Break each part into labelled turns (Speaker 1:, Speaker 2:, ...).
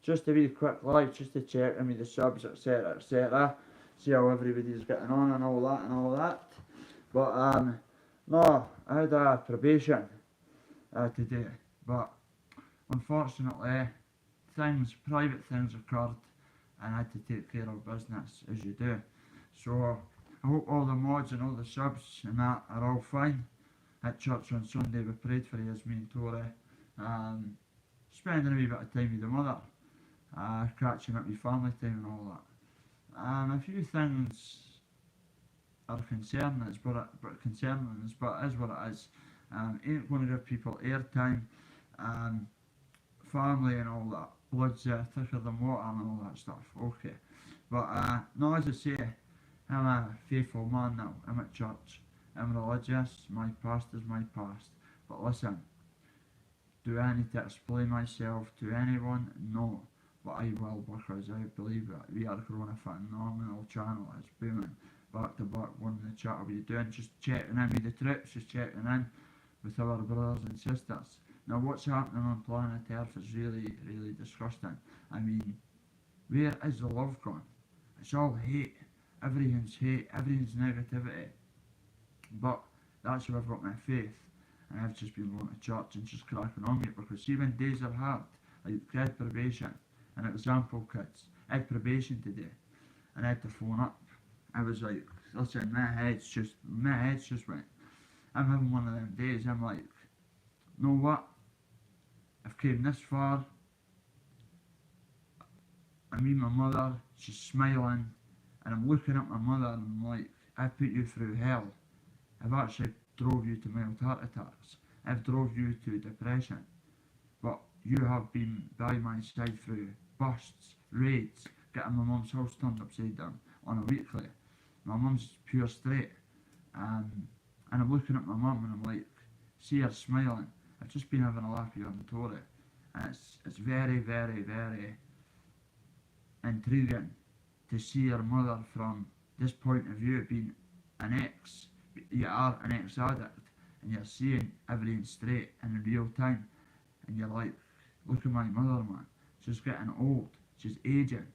Speaker 1: just a wee quick live, just to check in with the subs, etc., etc. See how everybody's getting on and all that and all that. But no, I had a probation today, but unfortunately, private things occurred, and I had to take care of business as you do. So I hope all the mods and all the subs and that are all fine. At church on Sunday we prayed for you, as me and Tori. Spending a wee bit of time with the mother, catching up with family time and all that. A few things are concerning us, but it is what it is. Ain't going to give people airtime, family and all that. Blood's thicker than water and all that stuff. Okay, but no, as I say, I'm a faithful man now. I'm at church. I'm religious. My past is my past. But listen, do I need to explain myself to anyone? No. But I will, because I believe that we are growing a phenomenal channel. It's booming. Back to back, one in the chat. How are you doing? Just checking in with the troops, just checking in with our brothers and sisters. Now, what's happening on planet Earth is really, really disgusting. I mean, where is the love gone? It's all hate. Everything's hate. Everything's negativity. But that's where I've got my faith. And I've just been going to church and just cracking on with it, because see, when days are hard, like I had probation, an example, kids, I had probation today, and I had to phone up. I was like, listen, my head's just went. I'm having one of them days. I'm like, you know what? I've came this far. I mean, my mother, she's smiling, and I'm looking at my mother, and I'm like, I put you through hell. I've actually drove you to mild heart attacks. I've drove you to depression. But you have been by my side through busts, raids, getting my mum's house turned upside down on a weekly. My mum's pure straight. And I'm looking at my mum and I'm like, see her smiling. I've just been having a laugh with her and Tori. And it's very, very, very intriguing to see your mother from this point of view, being an ex. You are an ex-addict, and you're seeing everything straight and in real time, and you're like, look at my mother, man, she's getting old, she's aging,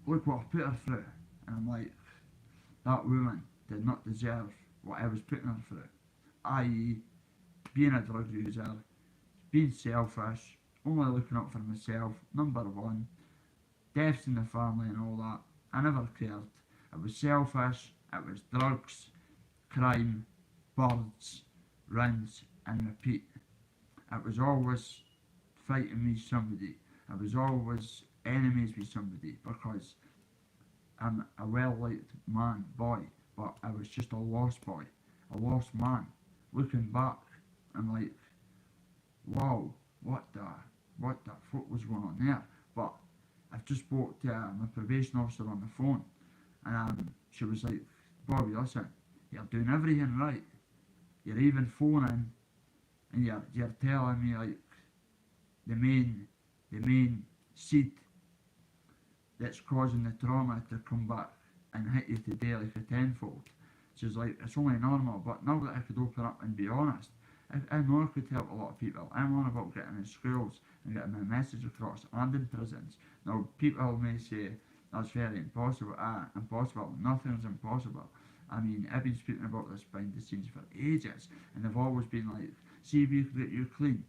Speaker 1: look what I put her through. And I'm like, that woman did not deserve what I was putting her through, i.e. being a drug user, being selfish, only looking out for myself, number one, deaths in the family and all that. I never cared. It was selfish, it was drugs, crime, birds, rinse and repeat. It was always fighting with somebody. It was always enemies with somebody, because I'm a well-liked man, boy, but I was just a lost boy, a lost man. Looking back, I'm like, wow, what the fuck was going on there? But I've just spoke to my probation officer on the phone, and she was like, Bobby, listen, you're doing everything right. You're even phoning, and you're telling me like the main seed that's causing the trauma to come back and hit you today like a tenfold. She's like, it's only normal, but now that I could open up and be honest, I know I could help a lot of people. I'm on about getting in schools and getting my message across, and in prisons. Now, people may say that's very impossible. Impossible. Nothing's impossible. I mean, I've been speaking about this behind the scenes for ages, and they've always been like, see, if we could get you clean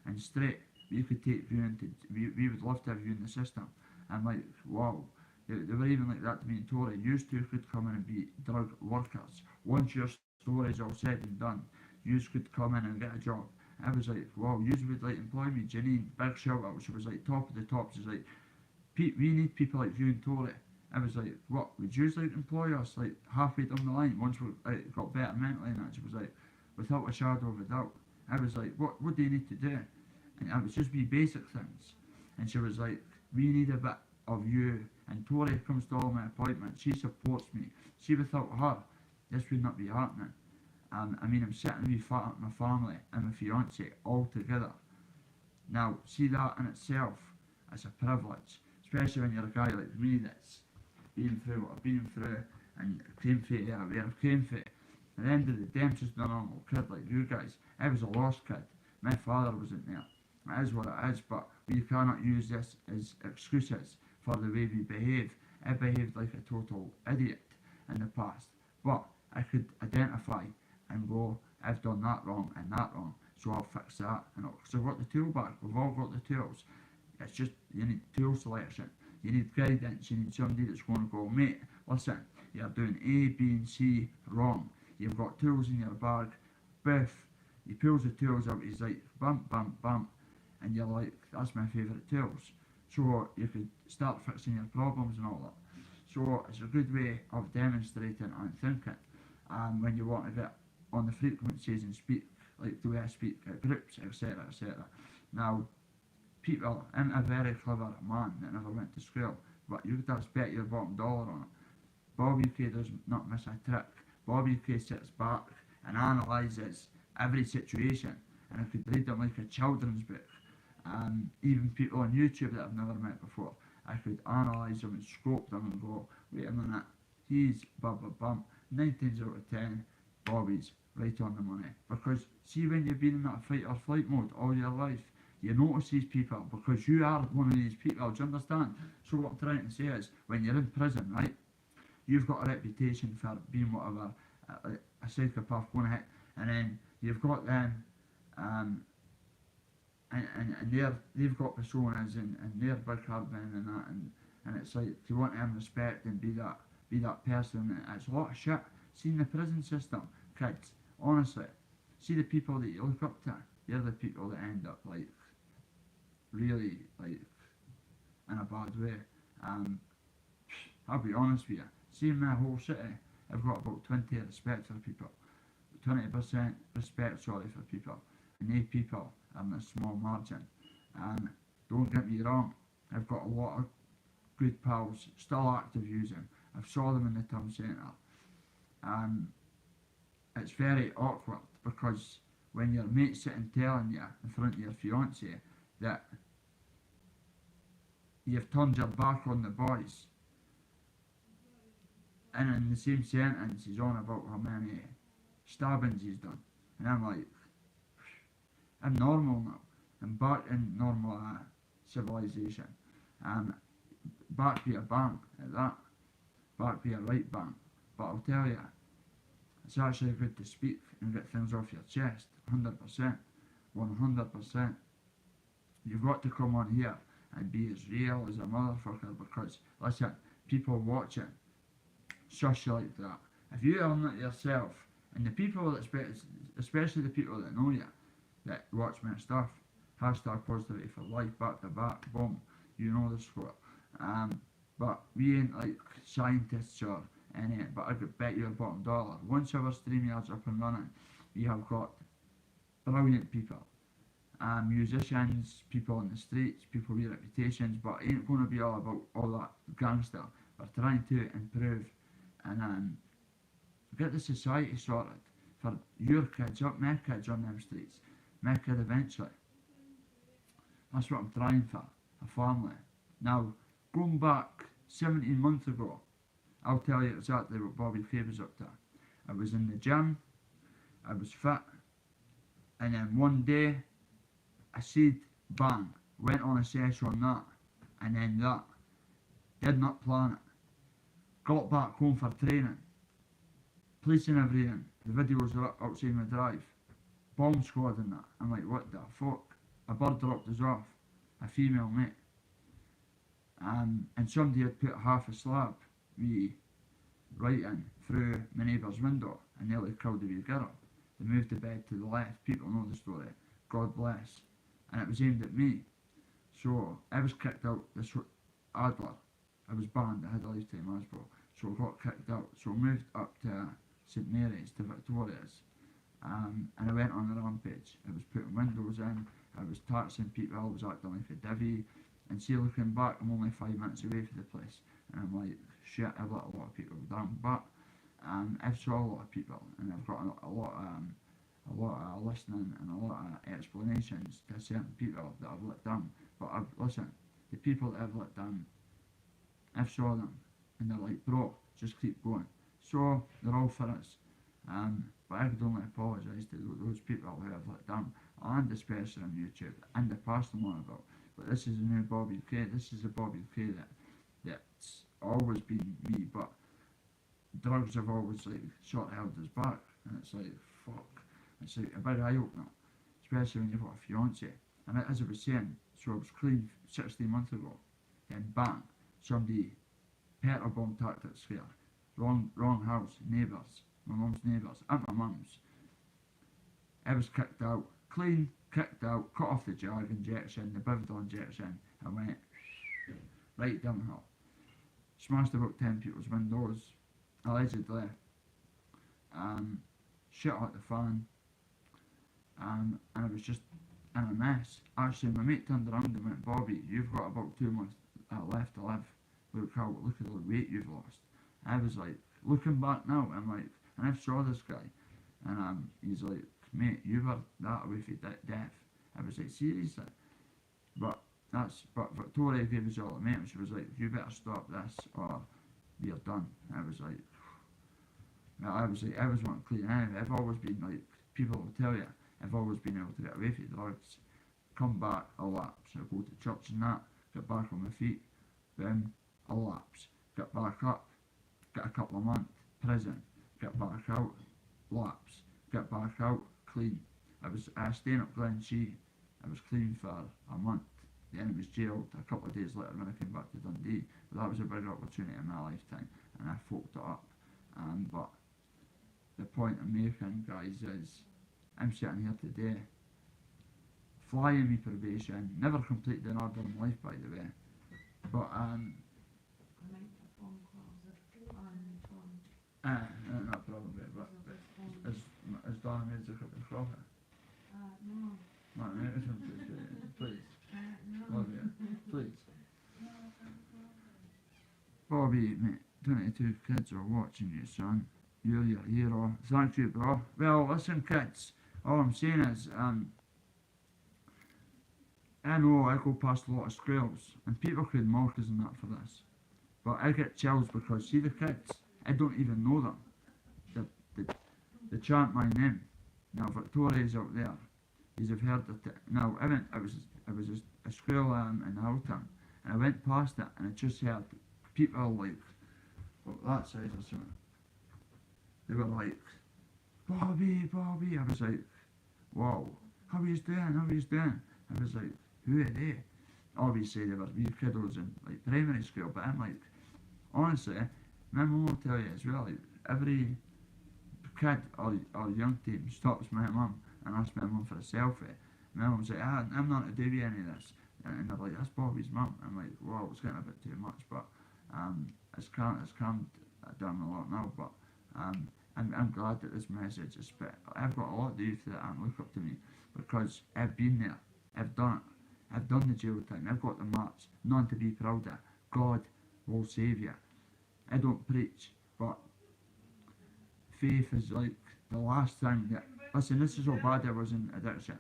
Speaker 1: and straight, we could take you into, we would love to have you in the system. I'm like, wow. They were even like that to me and Tori. You two could come in and be drug workers. Once your story's all said and done, you could come in and get a job. I was like, wow, you would like employ me. Janine, big shout out. She was like top of the top. She's like, we need people like you and Tori. I was like, what, would you like employ us like halfway down the line once we got better mentally and that? She was like, without a shadow of a doubt. I was like, what do you need to do? And I was just be basic things. And she was like, we need a bit of you. And Tori comes to all my appointments. She supports me. See, without her, this would not be happening. I mean, I'm sitting with my family and my fiance all together. Now, see that in itself as a privilege, especially when you're a guy like me that's been through what I've been through and came for it where I've came for it. At the end of the day, I'm just a normal kid like you guys. I was a lost kid. My father wasn't there. It is what it is, but we cannot use this as excuses for the way we behave. I behaved like a total idiot in the past, but I could identify and go, I've done that wrong and that wrong, so I'll fix that. Because I've got the tool bag, we've all got the tools. It's just, you need tool selection, you need guidance, you need somebody that's going to go, mate, listen, you're doing A, B and C wrong. You've got tools in your bag, biff. He pulls the tools out, he's like, bump, bump, bump, and you're like, that's my favourite tools. So you could start fixing your problems and all that. So it's a good way of demonstrating and thinking. And when you want to get on the frequencies and speak like the way I speak at groups, etc., etc. Now, people, I'm a very clever man that never went to school, but you could have bet your bottom dollar on it. Bob UK does not miss a trick. Bob UK sits back and analyses every situation, and I could read them like a children's book. Even people on YouTube that I've never met before, I could analyse them and scope them and go, wait a minute, he's bum bum bum, 9 times out of 10, Bobby's right on the money. Because see, when you've been in that fight or flight mode all your life, you notice these people because you are one of these people, do you understand? So what I'm trying to say is, when you're in prison, right, you've got a reputation for being whatever, a psychopath going ahead, and then you've got them, and they've got personas and they're big hard men and that, and it's like, if you want to earn respect and be that person, it's a lot of shit. See, in the prison system, kids, honestly, see the people that you look up to, they're the people that end up like really like in a bad way. I'll be honest with you, see, in my whole city, I've got about 20 respect for people, 20% respect, sorry, for people, and they people are in a small margin. And don't get me wrong, I've got a lot of good pals still active using. I've saw them in the town centre, and it's very awkward because when your mate's sitting telling you in front of your fiance that you've turned your back on the boys, and in the same sentence he's on about how many stabbings he's done, and I'm like, I'm normal now, I'm back in normal civilization, and back to your bank at that, back to your right bank. But I'll tell you, it's actually good to speak and get things off your chest, 100%, 100%. You've got to come on here and be as real as a motherfucker, because, listen, people watching, such like that. If you earn it yourself, and the people that, especially the people that know you, that watch my stuff, hashtag positivity for life, back to back, boom, you know the score. But we ain't like scientists or any, but I could bet you a bottom dollar, once our StreamYard's up and running, we have got brilliant people, musicians, people on the streets, people with reputations, but it ain't going to be all about all that gangster. We're trying to improve and get the society sorted for your kids, up my kids on them streets, my kid eventually. That's what I'm trying for, a family. Now, going back 17 months ago, I'll tell you exactly what Bobby K was up to. I was in the gym, I was fit, and then one day, I said, bang, went on a session on that, and then that, did not plan it. Got back home for training, police and everything, the videos are up outside my drive, bomb squad and that. I'm like, what the fuck? A bird dropped us off, a female mate. And somebody had put half a slab, me, right in through my neighbour's window, and nearly killed the wee girl. They moved the bed to the left, people know the story, God bless. And it was aimed at me. So I was kicked out, this Adler, I was banned, I had a lifetime ASBO, so I got kicked out. So I moved up to St Mary's, to Victoria's, and I went on a rampage. I was putting windows in, I was taxing people, I was acting like a divvy, and see, looking back, I'm only 5 minutes away from the place, and I'm like, shit, I've let a lot of people down, but I've saw a lot of people, and I've got a lot of listening and a lot of explanations to certain people that I've let down. But listen, the people that I've let down, I've saw them, and they're like, bro, just keep going. So they're all for us. But I could only apologise to those people who I've let down. and especially on YouTube, and the past I'm on about. But this is a new Bobby K. This is a Bobby K that's always been me, but drugs have always like sort of held us back, and it's like fuck. It's like a big eye opener, especially when you've got a fiance. And as I was saying, so I was clean 16 months ago, then bang, somebody petrol bomb tactics here, wrong house, neighbours, my mum's neighbours, at my mum's. I was kicked out, clean, kicked out, cut off the jag injection, the Bivadol injection, and went right downhill. Smashed about 10 people's windows, allegedly. Shit out the fan, and I was just in a mess. Actually, my mate turned around and went, Bobby, you've got about 2 months left to live. Look at the weight you've lost. I was like, looking back now, I'm like, and I saw this guy, and he's like, mate, you were that away from death. I was like, seriously? But Victoria gave us all a mate, and she was like, you better stop this or we're done. I was like, I was wanting clean anyway. I've always been like, people will tell you, I've always been able to get away from drugs, come back, a lapse. I go to church and that, get back on my feet, then a lapse, get back up, get a couple of months, prison, get back out, lapse, get back out, clean. I was staying up Glenshee, I was clean for a month, then I was jailed a couple of days later when I came back to Dundee. But that was a big opportunity in my lifetime, and I fucked it up. But the point I'm making, guys, is I'm sitting here today, flying me probation, never completed an order in life, by the way. But not probably, but is Donna made a cup of coffee?
Speaker 2: No.
Speaker 1: No, please.
Speaker 2: No.
Speaker 1: Love you. Please. Bobby, mate, 22 kids are watching you, son. You're your hero. Thank you, bro. Well, listen, kids. All I'm saying is, I know I go past a lot of schools, and people could mock us and that for this. But I get chills because, see the kids, I don't even know them. They chant my name. Now, Victoria's out there. You've heard it. Now, I was a school in Houghton, and I went past it, and I just heard people like, well, that size or something. They were like, Bobby. I was like, wow, how are you doing? I was like, who are they? Obviously, they were wee kiddos in like primary school, but I'm like, honestly, my mum will tell you as well, like, every kid or young team stops my mum and asks my mum for a selfie. My mum's like, I'm not to do any of this. And they're like, that's Bobby's mum. I'm like, wow, it's getting a bit too much, but it's calmed down a lot now, but I'm glad that this message is spit. I've got a lot of youth that look up to me because I've been there, I've done it, I've done the jail time, I've got the marks, none to be proud of. God will save you. I don't preach, but faith is like the last thing that, listen, this is how bad I was in addiction.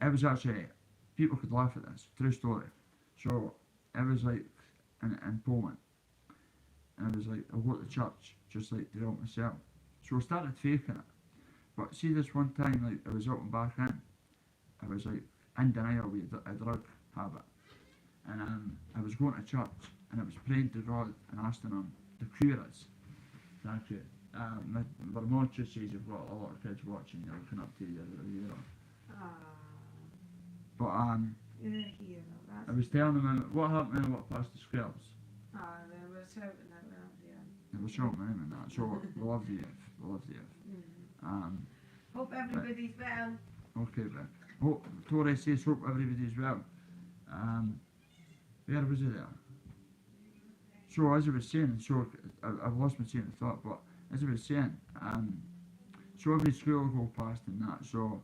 Speaker 1: I was actually, people could laugh at this, true story. So I was like in Poland, and I was like, I'll go to church, just like to help myself. So I started faking it. But see, this one time, like, I was out and back in, I was like in denial with a drug habit. And I was going to church, and I was praying to God and asking Him to cure us. Thank you. My Vermont just says you've got a lot of kids watching, you're looking up to you, you're a hero. But
Speaker 2: You're a hero,
Speaker 1: I was telling them what happened when I walked past the schools.
Speaker 2: They were shouting that round, yeah.
Speaker 1: They were shouting my name and that, so we love the youth, we love the youth.
Speaker 2: Hope everybody's well.
Speaker 1: Okay, then. Tori says, hope everybody's well. Where was it there? So as I was saying, I've lost my train of thought, but as I was saying, so every school I go past and that, so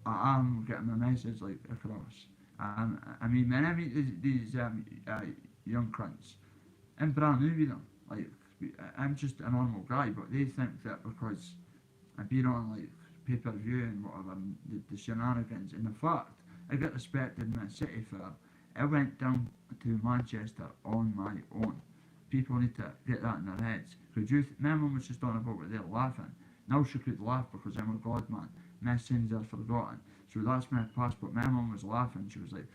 Speaker 1: I am getting my message like across. I mean, when I meet these young cunts, I'm brand new with them. Like, I'm just a normal guy, but they think that because I've been on like pay-per-view and whatever, and the shenanigans, and in fact, I get respected in my city for, I went down to Manchester on my own. People need to get that in their heads. Could you, my mum was just on about it, they're laughing. Now she could laugh because I'm a god man. sins are forgotten. So that's my passport. My mum was laughing. She was like,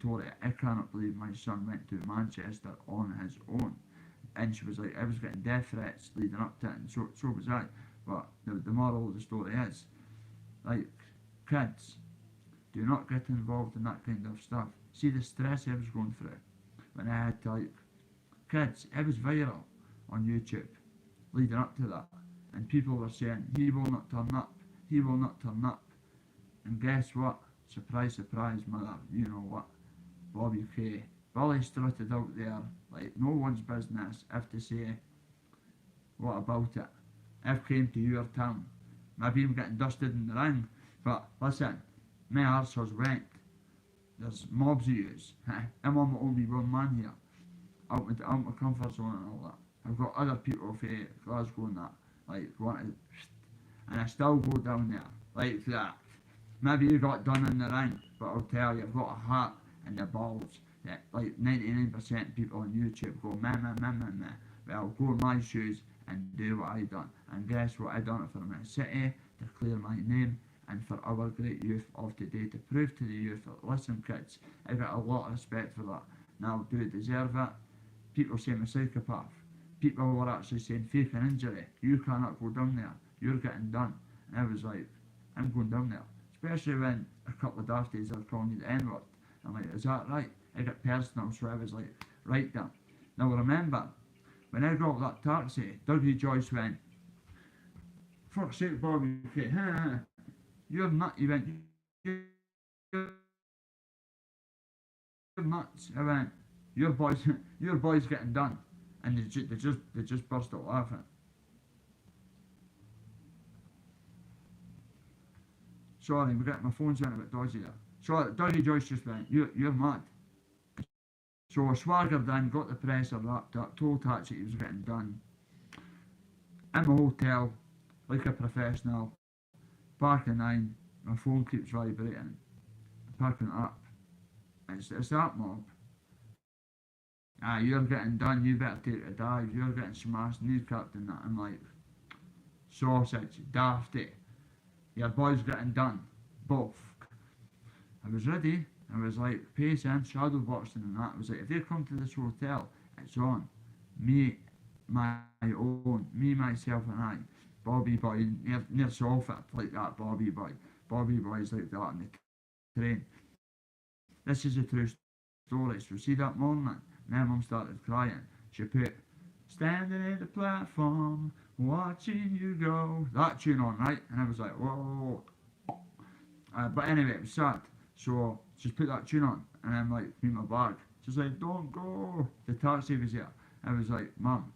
Speaker 1: Tori, I cannot believe my son went to Manchester on his own. And she was like, I was getting death threats leading up to it, and so was I. But the moral of the story is, like, kids, do not get involved in that kind of stuff. See the stress I was going through when I had to, like, kids, it was viral on YouTube leading up to that. And people were saying, he will not turn up, he will not turn up. And guess what? Surprise, surprise, mother, you know what? Bobby K. Billy strutted out there like no one's business if to say, what about it? If came to your town. Maybe I'm getting dusted in the ring, but listen, my arse has went. There's mobs of yous. I'm on my only one man here. Out my comfort zone and all that. I've got other people from Glasgow and that, like, wanted, and I still go down there, like that. Maybe you got done in the ring, but I'll tell you, I've got a heart and the balls that, like, 99% of people on YouTube go, meh, meh, meh, meh, meh. Well, go in my shoes and do what I done. And guess what? I done it for my city, to clear my name, and for our great youth of today, to prove to the youth that, listen kids, I got a lot of respect for that. Now, do I deserve it? People say I'm a psychopath. People were actually saying fake an injury. You cannot go down there. You're getting done. And I was like, I'm going down there. Especially when a couple of dafties are calling me the N-word. I'm like, is that right? I got personal, so I was like, right then. Now remember, when I got off that taxi, Dougie Joyce went, fuck's sake, Bobby, okay, you're nuts. He went, you're nuts. I went, your boy's getting done. And they just burst out laughing. Sorry, my phone's went a bit dodgy there. So Dougie Joyce just went, you're mad. So I swaggered in, got the presser wrapped up, told Taxi he was getting done. In the hotel, like a professional, parking 9, my phone keeps vibrating, picking it up. It's that mob. You're getting done, you better take a dive, you're getting smashed, kneecapped and that. I'm like, sausage, dafty, your boy's getting done, both. I was ready. I was like, pace in, shadow boxing and that. I was like, if they come to this hotel, it's on. Me, my own, me, myself and I. Bobby Boy, near Salford, like that, Bobby Boy. Bobby Boy's like that on the train. This is a true story. So see that morning, my mum started crying. She put, standing in the platform, watching you go. That tune on, right? And I was like, whoa. But anyway, it was sad. So just put that tune on, and I'm like, me my bag. She's like, don't go. The taxi was here. I was like, Mum,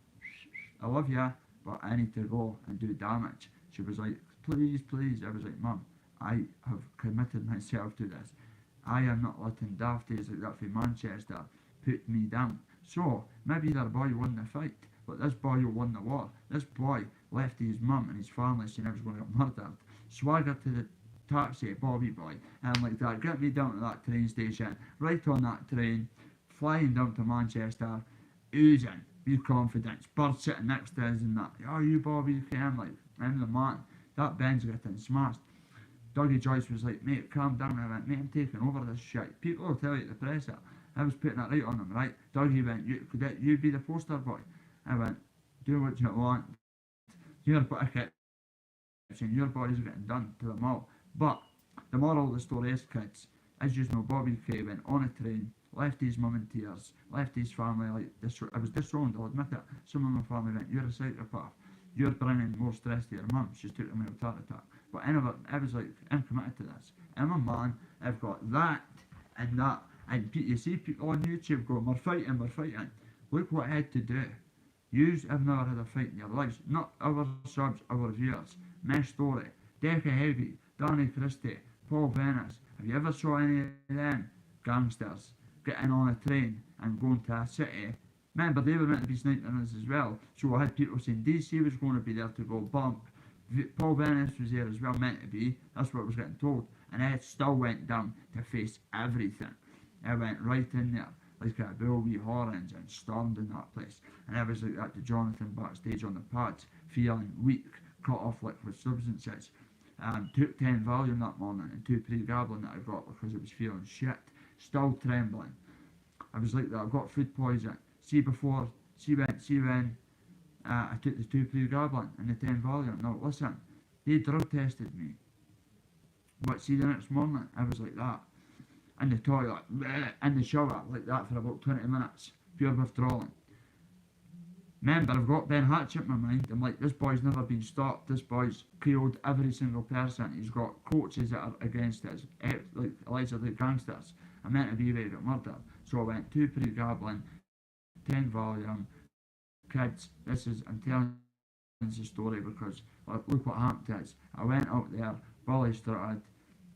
Speaker 1: I love you, but I need to go and do damage. She was like, please, please. I was like, Mum, I have committed myself to this. I am not letting dafties like that from Manchester put me down. So maybe their boy won the fight, but this boy who won the war. This boy left his mum and his family saying I was going to get murdered. Swaggered to the taxi, Bobby Boy, and like that, get me down to that train station, right on that train, flying down to Manchester, oozing with confidence, bird sitting next to us and that, oh you Bobby, okay, I'm like, I'm the man, that Ben's getting smashed. Dougie Joyce was like, mate, calm down. I went, mate, I'm taking over this shit. People will tell you at the presser. I was putting it right on them, right? Dougie went, could you be the poster boy? I went, do what you want. Your boys are getting done to them all. But the moral of the story is, kids, as you know, Bobby K went on a train, left his mum in tears, left his family like this. I was disowned, I'll admit it. Some of my family went, you're a psychopath. You're bringing more stress to your mum. She's took a mild heart attack. But anyway, I was like, I'm committed to this. I'm a man. I've got that and that. And you see people on YouTube going, we're fighting, we're fighting. Look what I had to do. Yous have never had a fight in your lives. Not our subs, our viewers. My story. Decca Heavy, Danny Christie, Paul Venice. Have you ever saw any of them gangsters getting on a train and going to a city? Remember, they were meant to be sniping us as well. So I had people saying DC was going to be there to go bump. Paul Venice was there as well, meant to be. That's what I was getting told. And I still went down to face everything. I went right in there like a bull with horns and stormed in that place. And I was like that to Jonathan backstage on the pads, feeling weak, cut off liquid substances. Took 10 Valium that morning and 2 pre-gablin that I got because I was feeling shit. Still trembling. I was like that. I got food poisoning. See when I took the 2 pre-gablin and the 10 Valium. Now listen, they drug tested me. But see the next morning, I was like that. In the toilet, in the shower, like that for about 20 minutes. Pure withdrawing. Remember, I've got Ben Hatchett in my mind. I'm like, this boy's never been stopped. This boy's killed every single person. He's got coaches that are against us, like allegedly gangsters. I'm meant to be away with murder. So I went 2 pre-gablin, 10 Valium. Kids, I'm telling you the story because look what happened is. I went out there, Bully started,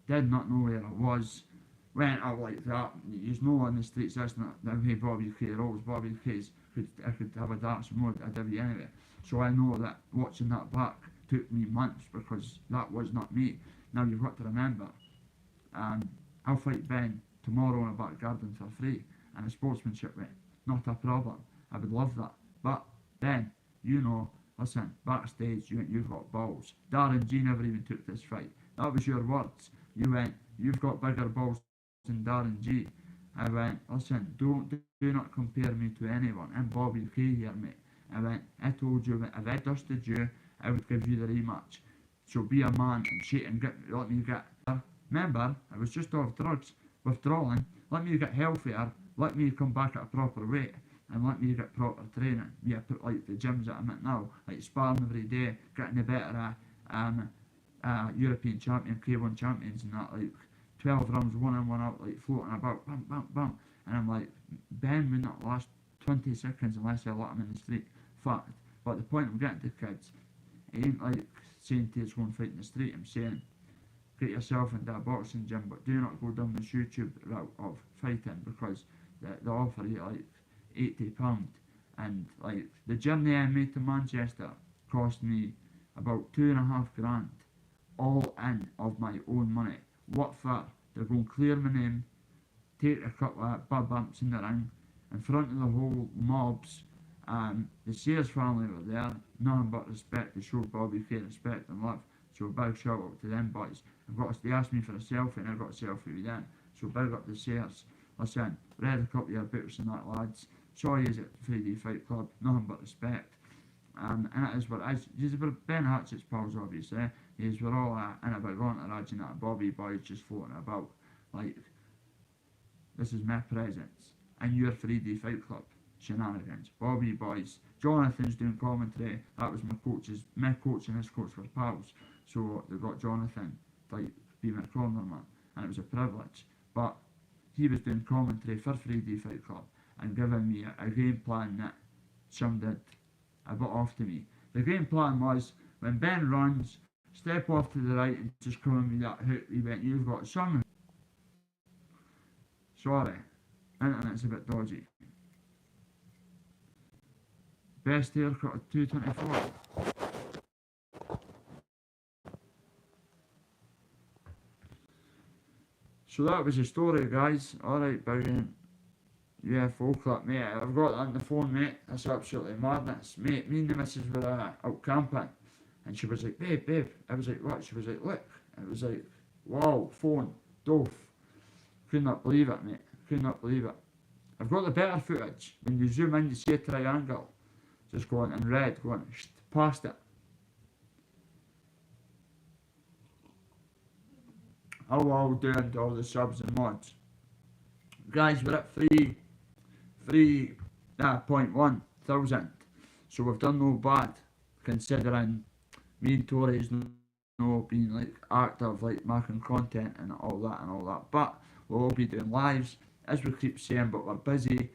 Speaker 1: did not know where I was, went out like that. You know on the streets, that's not the way Bobby K rolls. Bobby K's I could have a dark mode, I did anyway. So I know that watching that back took me months because that was not me. Now you've got to remember, I'll fight Ben tomorrow in a back garden for free and a sportsmanship way. Not a problem. I would love that. But Ben, listen, backstage you've got balls. Darren G never even took this fight. That was your words. You went, you've got bigger balls than Darren G. I went, listen, do not compare me to anyone. I'm Bobby K here, mate. I went, I told you, if I dusted you, I would give you the rematch. So be a man and shit and let me get there. Remember, I was just off drugs, withdrawing. Let me get healthier. Let me come back at a proper weight. And let me get proper training. Yeah, like the gyms that I'm at now, like sparring every day, getting the better European champion, K1 champions and that, like 12 rounds, one in, one out, like floating about, bam, bam, bam. And I'm like, Ben would not last 20 seconds unless I let him in the street. Fact. But the point I'm getting to, kids, it ain't like saying to us go and fight in the street. I'm saying, get yourself into a boxing gym, but do not go down this YouTube route of fighting because they offer you like £80. And like the journey I made to Manchester cost me about £2.5 grand, all in of my own money. What for? They're going to clear my name, take a couple of bad bumps in the ring, in front of the whole mobs. The Sears family were there, nothing but respect to show Bobby K respect and love. So a big shout out to them boys. They asked me for a selfie and I got a selfie with them. So big up the Sears. Listen, read a couple of your books and that, lads. Saw you at 3D Fight Club, nothing but respect. And it is what it is. These were Ben Hatchett's pals, obviously. These were all in a big entourage and that Bobby boys just floating about. Like, this is my presence in your 3D Fight Club shenanigans. Bobby boys. Jonathan's doing commentary. That was my coach and his coach were pals. So they got Jonathan, like, be my corner man. And it was a privilege. But he was doing commentary for 3D Fight Club and giving me a game plan that sounded a bit off to me. The game plan was, when Ben runs, step off to the right and just come in with that hook. He went, you've got some. Sorry, internet's a bit dodgy. Best haircut of 224. So that was the story, guys. Alright, big UFO clip, mate. I've got that on the phone, mate. That's absolutely madness. Mate, me and the missus were out camping. And she was like, babe. I was like, what? She was like, look. I was like, wow, phone, doof. Could not believe it, mate. Could not believe it. I've got the better footage. When you zoom in, you see a triangle. Just going in red, going past it. How well doing to all the subs and mods. Guys, we're at 3.1 thousand. So we've done no bad, considering me and Tori's no being like active, like making content and all that. But we'll all be doing lives, as we keep saying, but we're busy.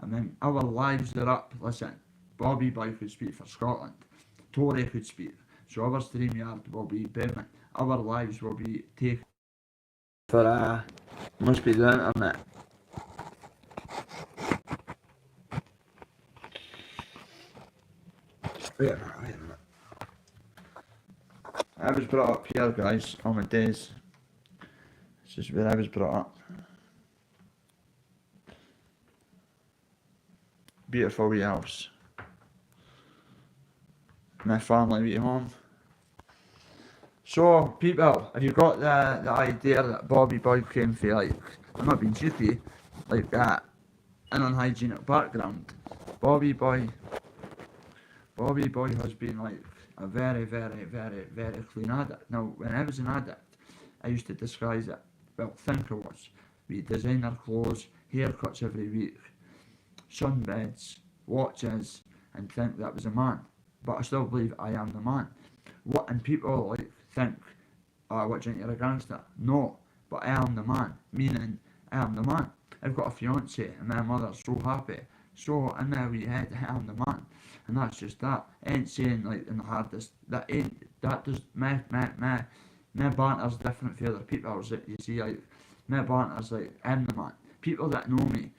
Speaker 1: And then our lives are up. Listen, Bobby Boy could speak for Scotland. Tory could speak. So our StreamYard will be booming. Our lives will be taken for must be the internet. Wait a minute. I was brought up here, guys, on my days. This is where I was brought up. Beautiful wee house. My family wee home. So, people, have you got the idea that Bobby Boy came from, like, I'm not being cheeky, like, an unhygienic background? Bobby Boy, Bobby Boy has been, like, a very, very, very, very clean addict. Now, when I was an addict, I used to disguise it. Well, think I was. We designer clothes, haircuts every week, sunbeds, watches, and think that was a man. But I still believe I am the man. What and people like think, oh, what do you think you're a gangster? No, but I am the man. Meaning, I am the man. I've got a fiance, and my mother's so happy. So in my wee head, I am the man, and that's just that. I ain't saying like in the hardest. That ain't that does my banter's different for other people. You see, like my banter's like I'm the man. People that know me,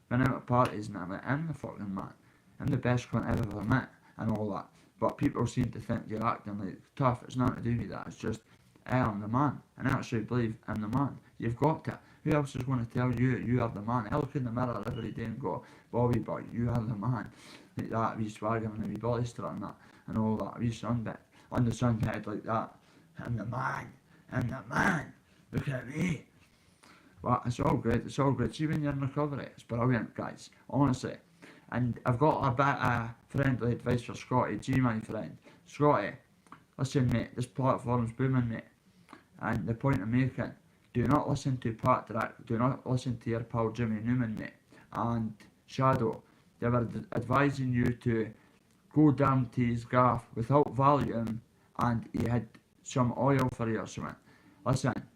Speaker 1: when I'm at parties and I'm like I'm the fucking man. I'm the best cunt I've ever met and all that. But people seem to think you're acting like tough. It's nothing to do with that. It's just I am the man, and I actually believe I'm the man. You've got to. Who else is going to tell you you are the man? I look in the mirror every day and go, Bobby boy, you are the man. Like that, wee swagger and a wee body strut and that, and all that, wee sunbed on the sunbed like that. I'm the man. I'm the man. Look at me. But it's all good. It's all good. See when you're in recovery, it's brilliant, guys. Honestly. And I've got a bit of friendly advice for Scotty G, my friend. Scotty, listen, mate, this platform's booming, mate. And the point I'm making, do not listen to Pat Drack, do not listen to your pal Jimmy Newman, mate. And Shadow, they were advising you to go down to his gaff without volume, and he had some oil for you or something. Listen,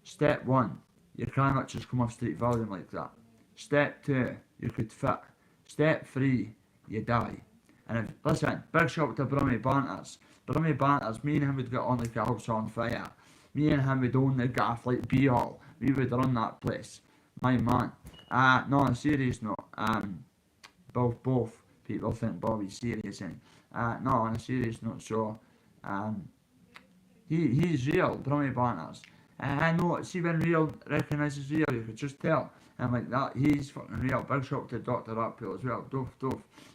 Speaker 1: step one, you cannot just come off street volume like that. Step two, you could fit. Step three, you die. And if, listen, big shout out to Brummy Banters. Brummy Banters, me and him would get on like a house on fire. Me and him would own the gaff like Be All. We would run that place. My man. No, on a serious note, both people think Bobby's serious and no, on a serious note, so he's real, Brummy Banters. I know, see when real recognises real, you could just tell. And like that, he's fucking real. Big shout out to Dr. Rappill as well.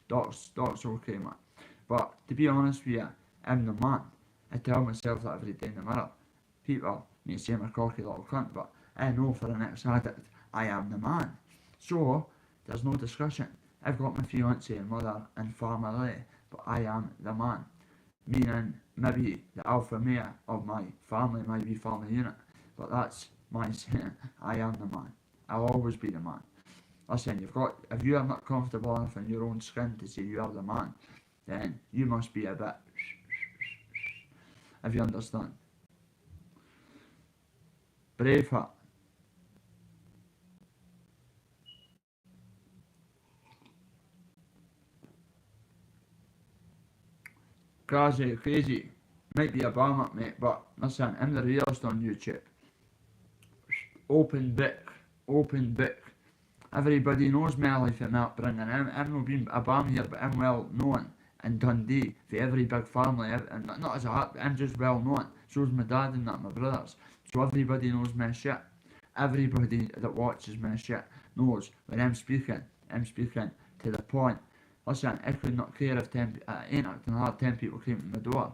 Speaker 1: Doc's okay, man. But to be honest with you, I'm the man. I tell myself that every day in the mirror. People may say I'm a cocky little cunt, but I know for an ex-addict, I am the man. So, there's no discussion. I've got my fiancée and mother and family, but I am the man. Meaning, maybe the alpha male of my family might be family unit, but that's my saying. I am the man. I'll always be the man. Listen, if you are not comfortable enough in your own skin to say you are the man, then you must be a bit, if you understand. Braveheart. Crazy. Might be a bum up, mate, but listen, I'm the realest on YouTube. Open book. Everybody knows my life and that, Brendan. I'm not being a bum here, but I'm well known in Dundee for every big family, and not as a hat, but I'm just well known. So's my dad and that, my brothers. So everybody knows my shit. Everybody that watches my shit knows when I'm speaking to the point. Listen, I could not care if 8 acting hard 10 people came to my door.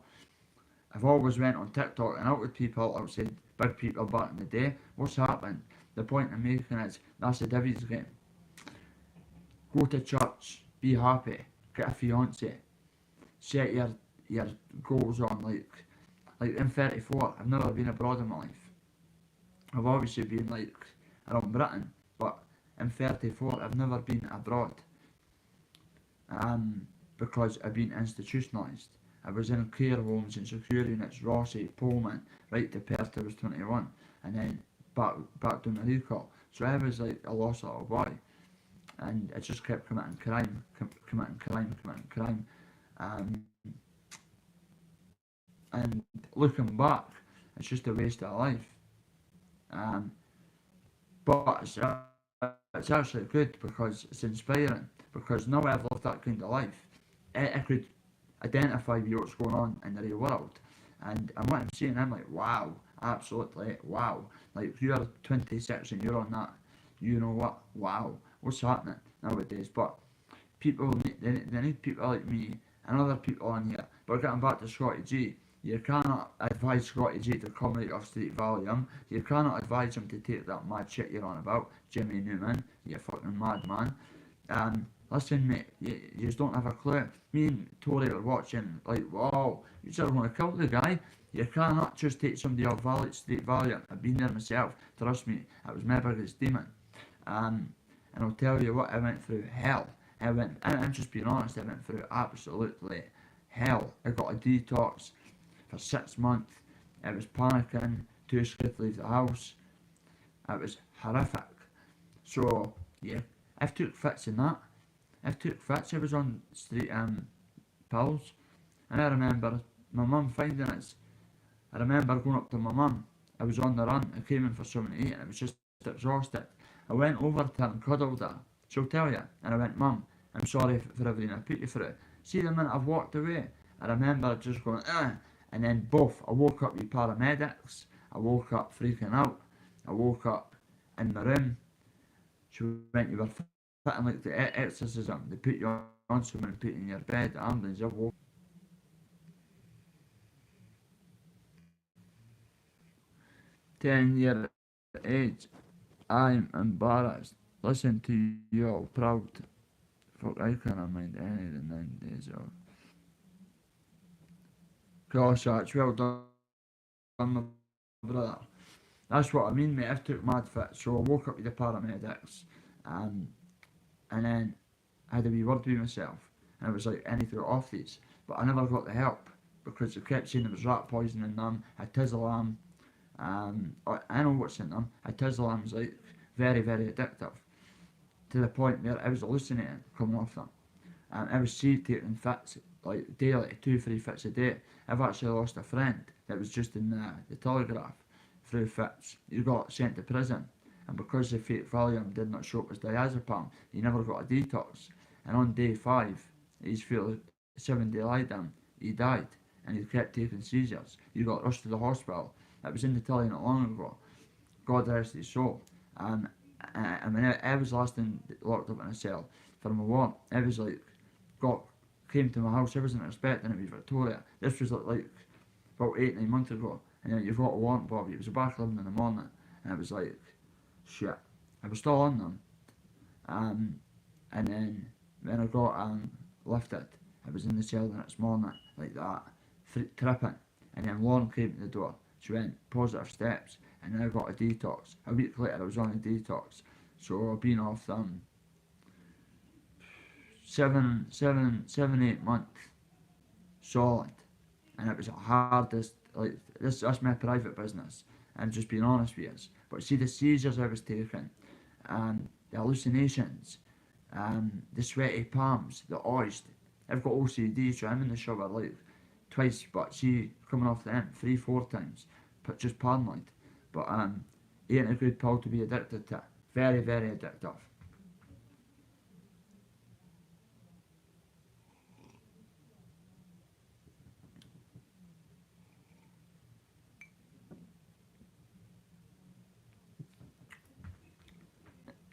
Speaker 1: I've always went on TikTok and out with people outside big people back in the day. What's happened? The point I'm making is that's the Divi's game. Go to church, be happy, get a fiance, set your goals on like I'm 34. I've never been abroad in my life. I've obviously been like around Britain, but I'm 34. I've never been abroad. Because I've been institutionalised. I was in care homes and secure units, Rossi, Pullman, right to Perth till I was 21, and then back to my recall. So I was like a lost little boy, and I just kept committing crime. And looking back, it's just a waste of life. But it's actually good because it's inspiring. Because now I've lived that kind of life, I could identify with what's going on in the real world. And what I'm saying, I'm like, wow, absolutely, wow. Like, you're 26 and you're on that, you know what, wow, what's happening nowadays? But people, they need people like me and other people on here. But getting back to Scotty G, You cannot advise Scotty J to come right off street volume. You cannot advise him to take that mad shit you're on about, Jimmy Newman, you fucking madman. Listen, mate, you just don't have a clue. Me and Tori were watching, like, wow, you're going to kill the guy. You cannot just take somebody off street volume. I've been there myself. Trust me, it was my biggest demon. And I'll tell you what, I went through hell. I'm just being honest, I went through absolutely hell. I got a detox for 6 months. I was panicking, too scared to leave the house. It was horrific. So, yeah, I've took fits in that. I've took fits. I was on street pills. And I remember my mum finding us. I remember going up to my mum. I was on the run. I came in for something to eat and I was just exhausted. I went over to her and cuddled her. She'll tell you. And I went, Mum, I'm sorry for everything I put you through. See, the minute I've walked away, I remember just going, and then both. I woke up with paramedics. I woke up freaking out. I woke up in my room. She went, you were fitting like the exorcism. They put you on someone and put you in your bed. The ambulance, I woke 10 years age. I'm embarrassed. Listen to you all proud. Fuck, I can't mind any of the 9 days of. Gosh, that's well done, my brother. That's what I mean, mate. I've took mad fit. So I woke up with the paramedics, and then I had a wee word with myself, and I was like, I need to get off these. But I never got the help because they kept saying there was rat poison in them. I tizzle I know what's in them. A Tislam's like very, very addictive to the point where I was hallucinating coming off them. I was taking fits like daily, 2-3 fits a day. I've actually lost a friend that was just in the Telegraph through fits. He got sent to prison, and because the fake Valium did not show up as diazepam, he never got a detox. And on day 5, he's feeling 7-day lie down. He died, and he kept taking seizures. He got rushed to the hospital. It was in the telly not long ago. God rest his soul. I mean, I was locked up in a cell for my warrant. I was like, came to my house. I wasn't expecting it with Victoria. This was like about 8-9 months ago. And then you've got a warrant, Bobby. It was about 11 in the morning, and I was like, shit. I was still on them. And then when I got lifted, I was in the cell the next morning like that, tripping. And then Lauren came to the door. She went, positive steps, and then I got a detox. A week later I was on a detox. So I've been off them 8 months solid. And it was the hardest, like, that's my private business. I'm just being honest with you. But see the seizures I was taking, the hallucinations, the sweaty palms, the oyster. I've got OCD, so I'm in the shower like twice, but see, coming off the end 3-4 times, but just paranoid. But ain't a good pill to be addicted to. Very, very addictive.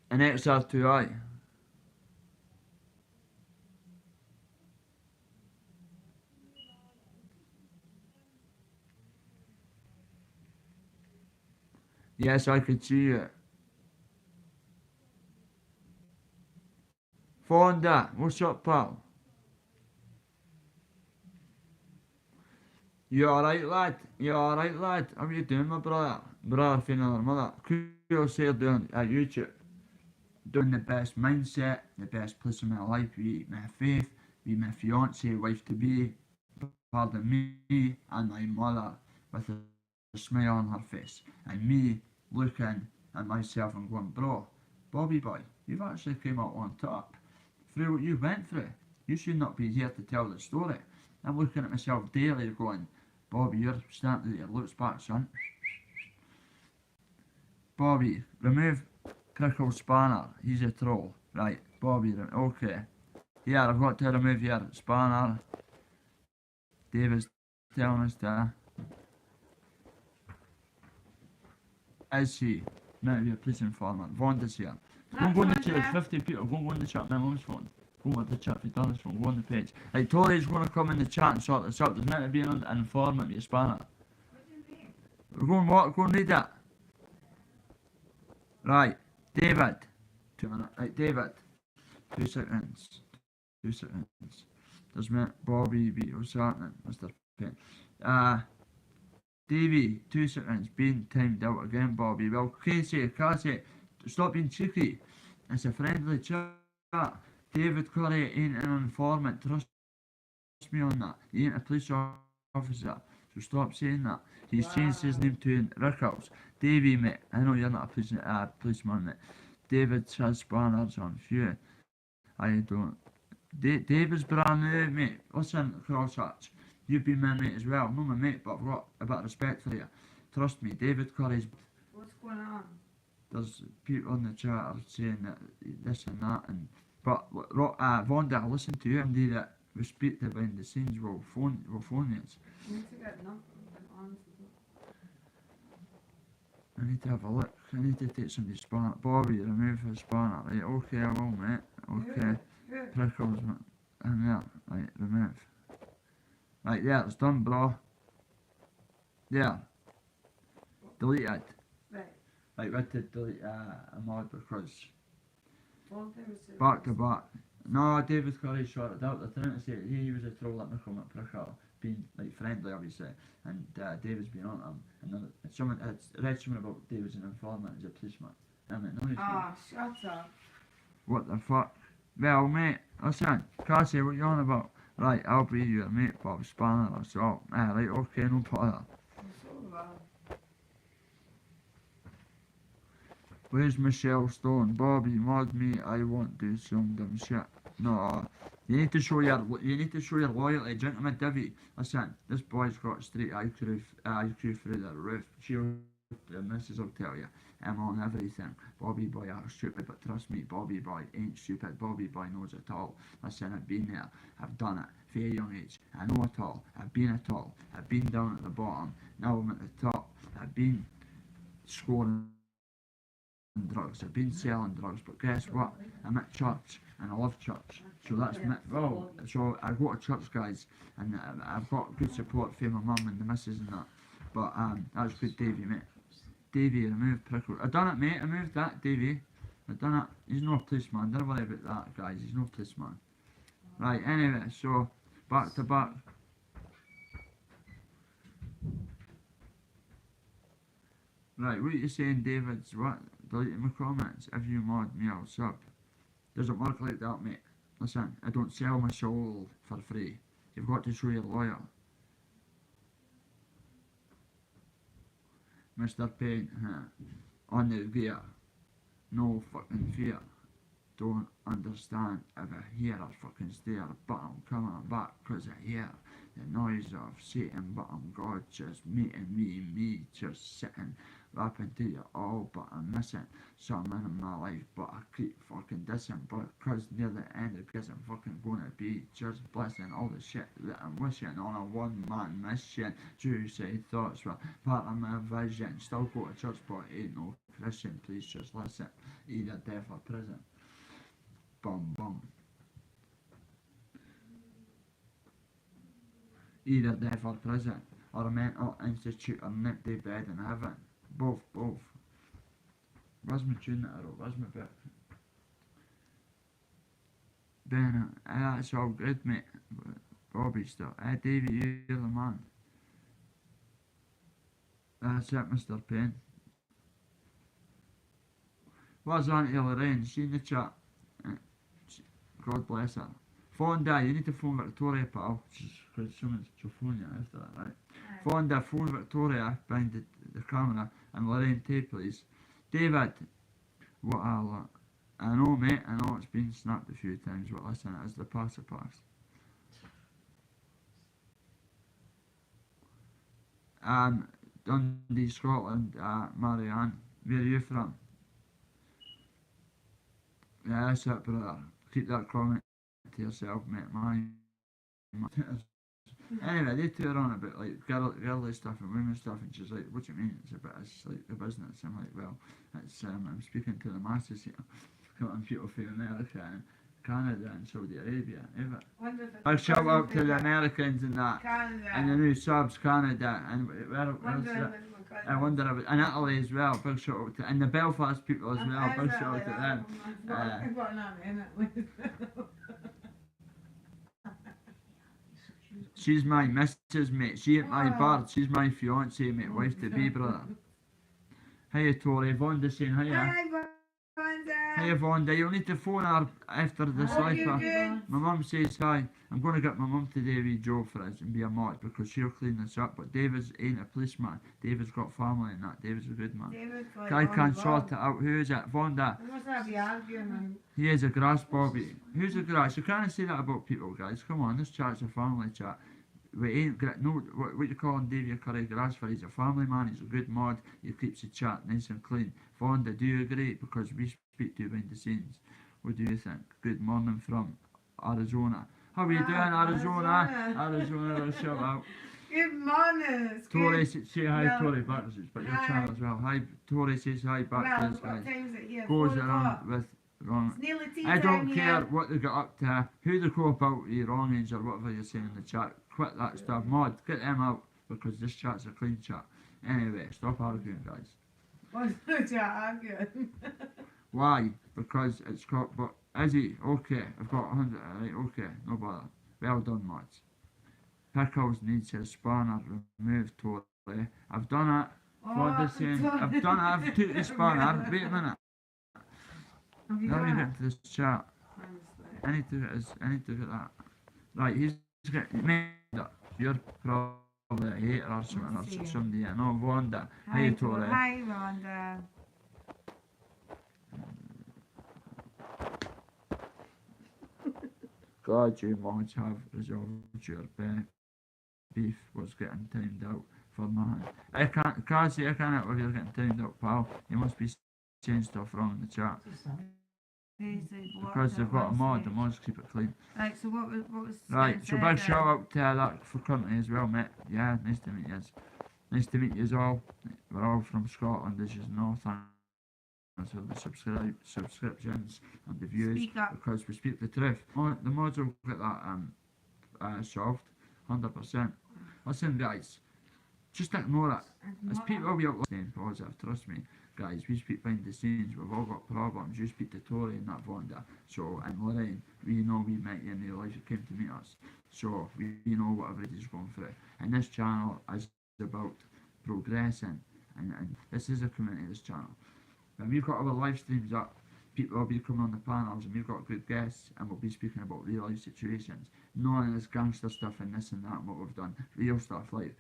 Speaker 1: An XR2i. Yes, I could see it. Fonda, what's up, pal? You alright, lad? You alright, lad? How you doing, my brother? Brother for another mother. Cool sir doing at YouTube. Doing the best mindset, the best place in my life, with my faith, with my fiance, wife to be, pardon me, and my mother with a smile on her face. And me looking at myself and going, bro, Bobby boy, you've actually came out on top. Through what you went through, you should not be here to tell the story. I'm looking at myself daily going, Bobby, you're starting to get your looks back, son. Bobby, remove Crickle Spanner. He's a troll. Right, Bobby, okay. Yeah, I've got to remove your spanner. David's telling us to. Is he? Now you're police informant. Vonda's here. Go and go in the chair. 50 people. Go and go in the chat. My mum's phone. Go with the chat if you've done this one, go on the page. Right, Tori's going to come in the chat and sort this out. There's meant to be an informant, you spanner.
Speaker 2: What do you mean?
Speaker 1: We're going what? Go and read that. Right, David. 2 minutes. Right, David. 2 seconds. 2 seconds. There's me, Bobby B. What's happening, Mr. Payne? Davey, 2 seconds. Being timed out again, Bobby. Well, Casey, stop being cheeky. It's a friendly chat. David Curry ain't an informant. Trust me on that. He ain't a police officer. So stop saying that. He's changed his name to Rickles. Davey, mate. I know you're not a policeman, mate. David has spanners on few. I don't. David's brand new, mate. Listen, Crosshatch. You've been my mate as well. Not my mate, but I've got a bit of respect for you. Trust me, David Curry's.
Speaker 2: What's going on?
Speaker 1: There's people in the chat are saying that this and that, but Vonda, listen to him. Do that. We speak to behind the scenes. We'll phone you.
Speaker 2: I need to get nothing. Honestly.
Speaker 1: I need to have a look. I need to take somebody's spanner. Bobby, remove his spanner. Right, okay, I will, mate. Okay. Prickles, and there. Right, remove. Right, yeah, it's done, bro. Yeah. Deleted.
Speaker 2: Right.
Speaker 1: Right, we had to delete a mod because
Speaker 2: Well, there was a-
Speaker 1: back to back. No, David Curry shot it out. They're trying to say he was a troll at McCollum at Prickle, being like friendly, obviously, and David's been on him. And then it's read something about David's an informant, he's a policeman. I mean, no, he's not.
Speaker 2: Shut up.
Speaker 1: What the fuck? Well, mate, listen, Cassie, what you on about? Right, I'll be your mate, Bob Spanner or so. Right, okay, no bother.
Speaker 2: So loud.
Speaker 1: Where's Michelle Stone? Bobby, mod me, I won't do some dumb shit. No, you need to show your loyalty, gentleman Divvy. Listen, this boy's got straight IQ through the roof. The missus will tell you, I'm on everything. Bobby boy are stupid, but trust me, Bobby boy ain't stupid. Bobby boy knows it all. Listen, I've been there, I've done it, for a young age. I know it all, I've been it all. I've been down at the bottom, now I'm at the top. I've been scoring drugs, I've been selling drugs, but guess what? I'm at church, and I love church. So that's me. Well, so I go to church, guys, and I've got good support from my mum and the missus and that. But that's good, Davey, mate. Davey, remove Prickle. I done it, mate. I moved that, Davey. I done it. He's no policeman. Don't worry about that, guys. He's no policeman. Right. Anyway, so back to back. Right. What are you saying, David's? What? Delete my comments. If you mod me, I'll sub. Doesn't work like that, mate. Listen, I don't sell my soul for free. You've got to show your lawyer. Mr. Payne, on the gear, no fucking fear. Don't understand if I hear a fucking stare, but I'm coming back 'cause I hear the noise of Satan, but I'm God just meeting me just sitting, rapping to you all, but I'm missing someone in my life, but I keep fucking dissing, but 'cause near the end, because I'm fucking gonna be just blessing all the shit that I'm wishing on a one-man mission. Suicide thoughts were part of my vision. Still go to church, but ain't no Christian. Please just listen. Either death or prison. Bum bum. Either death or prison, or a mental institute, or an empty bed in heaven. Both. Where's my tune that I wrote? Where's my book? Ben, that's all good, mate. Bobby still. Davey, you're the man. That's it, Mr. Payne. Where's Auntie Lorraine? She in the chat. God bless her. Fonda, you need to phone Victoria, pal. Because someone's to phone you after that, right? Fonda, phone Victoria behind the camera, and Lorraine Tay, please. David, what I know, mate, I know it's been snapped a few times, but listen, it is the pass. Dundee, Scotland, Marianne, where are you from? Yeah, that's it, brother. Keep that comment to yourself, mate. Anyway, they two are on about like girly stuff and women stuff, and she's like, "What do you mean? It's like a business." I'm like, "Well, it's I'm speaking to the masses here, coming people from America, Canada and Saudi Arabia, ever.
Speaker 2: Wonder if it's
Speaker 1: I shout
Speaker 2: cousin
Speaker 1: out to the
Speaker 2: favourite.
Speaker 1: Americans and that,
Speaker 2: Canada.
Speaker 1: and the new subs, Canada, and where else?
Speaker 2: Wonder if it's my cousin.
Speaker 1: I wonder if and Italy as well. Big shout out to and the Belfast people as well. Big shout out to them.
Speaker 2: I've got an in it.
Speaker 1: She's my missus, mate. She ain't my bird. She's my fiance, mate. Wife to be, brother. Hiya, Tori. Vonda saying hiya.
Speaker 2: Hi, Vonda.
Speaker 1: Hiya, Vonda. You'll need to phone her after this
Speaker 2: Hope you're
Speaker 1: life.
Speaker 2: good.
Speaker 1: My mum says hi. I'm going to get my mum today with Joe for us and be a mod because she'll clean this up. But David's ain't a policeman. David's got family and that. David's a good man.
Speaker 2: David's like
Speaker 1: Guy
Speaker 2: on
Speaker 1: can't
Speaker 2: the
Speaker 1: sort
Speaker 2: ball.
Speaker 1: it out. Who is it? Vonda.
Speaker 2: I must not be arguing.
Speaker 1: He is a grass bobby. Who's a grass? You can't say that about people, guys. Come on, this chat's a family chat. We ain't no what you call him, Davey Curry grass for. He's a family man. He's a good mod. He keeps the chat nice and clean. Vonda, do you agree? Because we speak to you behind the scenes. What do you think? Good morning from Arizona. How are you doing, Arizona? Arizona, shout out.
Speaker 2: Good morning. It's
Speaker 1: Tori,
Speaker 2: good.
Speaker 1: say hi,
Speaker 2: Well,
Speaker 1: Tori Butters, but your
Speaker 2: hi.
Speaker 1: channel as well. Hi, Tori says hi back
Speaker 2: Well,
Speaker 1: to us,
Speaker 2: what
Speaker 1: guys.
Speaker 2: time is it here?
Speaker 1: Goes
Speaker 2: 4
Speaker 1: around
Speaker 2: o'clock.
Speaker 1: with wrong.
Speaker 2: It's nearly tea
Speaker 1: I
Speaker 2: time
Speaker 1: don't care
Speaker 2: here.
Speaker 1: what they got up to, who they go about with wrongings or whatever you're saying in the chat. Quit that stuff. Mod, get them out because this chat's a clean chat. Anyway, stop arguing, guys.
Speaker 2: What's the chat arguing?
Speaker 1: Why? Because it's got, but Izzy, okay, I've got 100, right, okay, no bother. Well done, mods. Pickles needs his spanner removed totally. I've done it. What is saying? I've done it, I've took the spanner. Wait a minute.
Speaker 2: Have you
Speaker 1: Let me
Speaker 2: done
Speaker 1: get
Speaker 2: it?
Speaker 1: to this chat.
Speaker 2: Honestly.
Speaker 1: I need to get that. Right, he's made up. You're probably a hater or something
Speaker 2: Let's see.
Speaker 1: or somebody. Yeah, no, Wanda. How
Speaker 2: Hi,
Speaker 1: you Tori?
Speaker 2: Hi, Rhonda.
Speaker 1: Glad you mods have resolved your beef was getting timed out for nothing. I can't see I can't if you're getting timed out, pal. You must be saying stuff wrong in the chat. Because they've got a mod, the mods keep it clean.
Speaker 2: Right, so what was
Speaker 1: Right, so big
Speaker 2: said,
Speaker 1: shout out to that for company as well, mate. Yeah, nice to meet you. Nice to meet you all. We're all from Scotland, as you know. Thanks for the subscriptions and the views.
Speaker 2: Speak up.
Speaker 1: Because we speak the truth. The mods will get that solved, 100%. Listen, guys, just ignore it. As people we are staying positive, trust me. Guys, we speak behind the scenes, we've all got problems. You speak to Tori and that Vonda. So, and Lorraine, we know we met you in real life, you came to meet us. So, we know what everybody's going through. And this channel is about progressing. And this is a community, this channel. When we've got our live streams up, people will be coming on the panels and we've got good guests and we'll be speaking about real life situations. None of this gangster stuff and this and that and what we've done. Real stuff like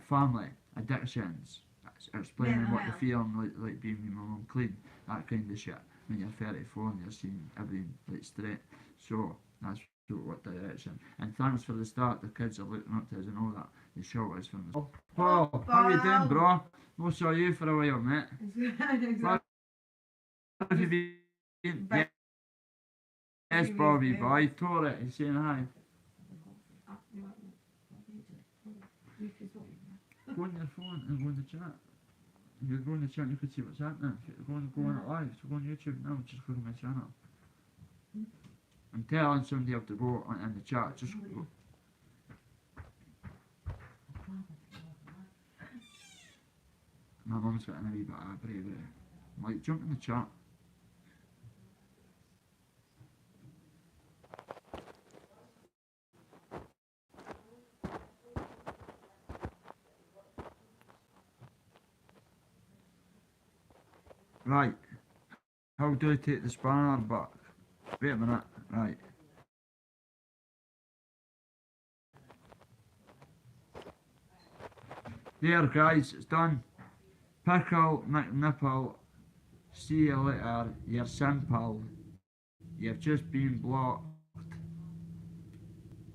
Speaker 1: family, addictions, explaining what you're feeling like being with my mum clean, that kind of shit. When you're 34 and you're seeing everything like straight. So that's what direction. And thanks for the start, the kids are looking up to us and all that. They shout us from the Paul, how you doing, bro? No saw you for a while, mate. What have you been? Yes, Bobby boy, Tori, he's saying hi. Go on your phone and go on the chat. If you go on the chat, you can see what's happening. If you go on it live, so go on YouTube now, just go to my channel. I'm telling somebody up to go on in the chat, just go. My mum's got a wee bit of bravery. I'm like, jump in the chat. Right. How do I take the spanner back? Wait a minute. Right. There, guys, it's done. Pickle McNipple. See you later. You're simple. You've just been blocked.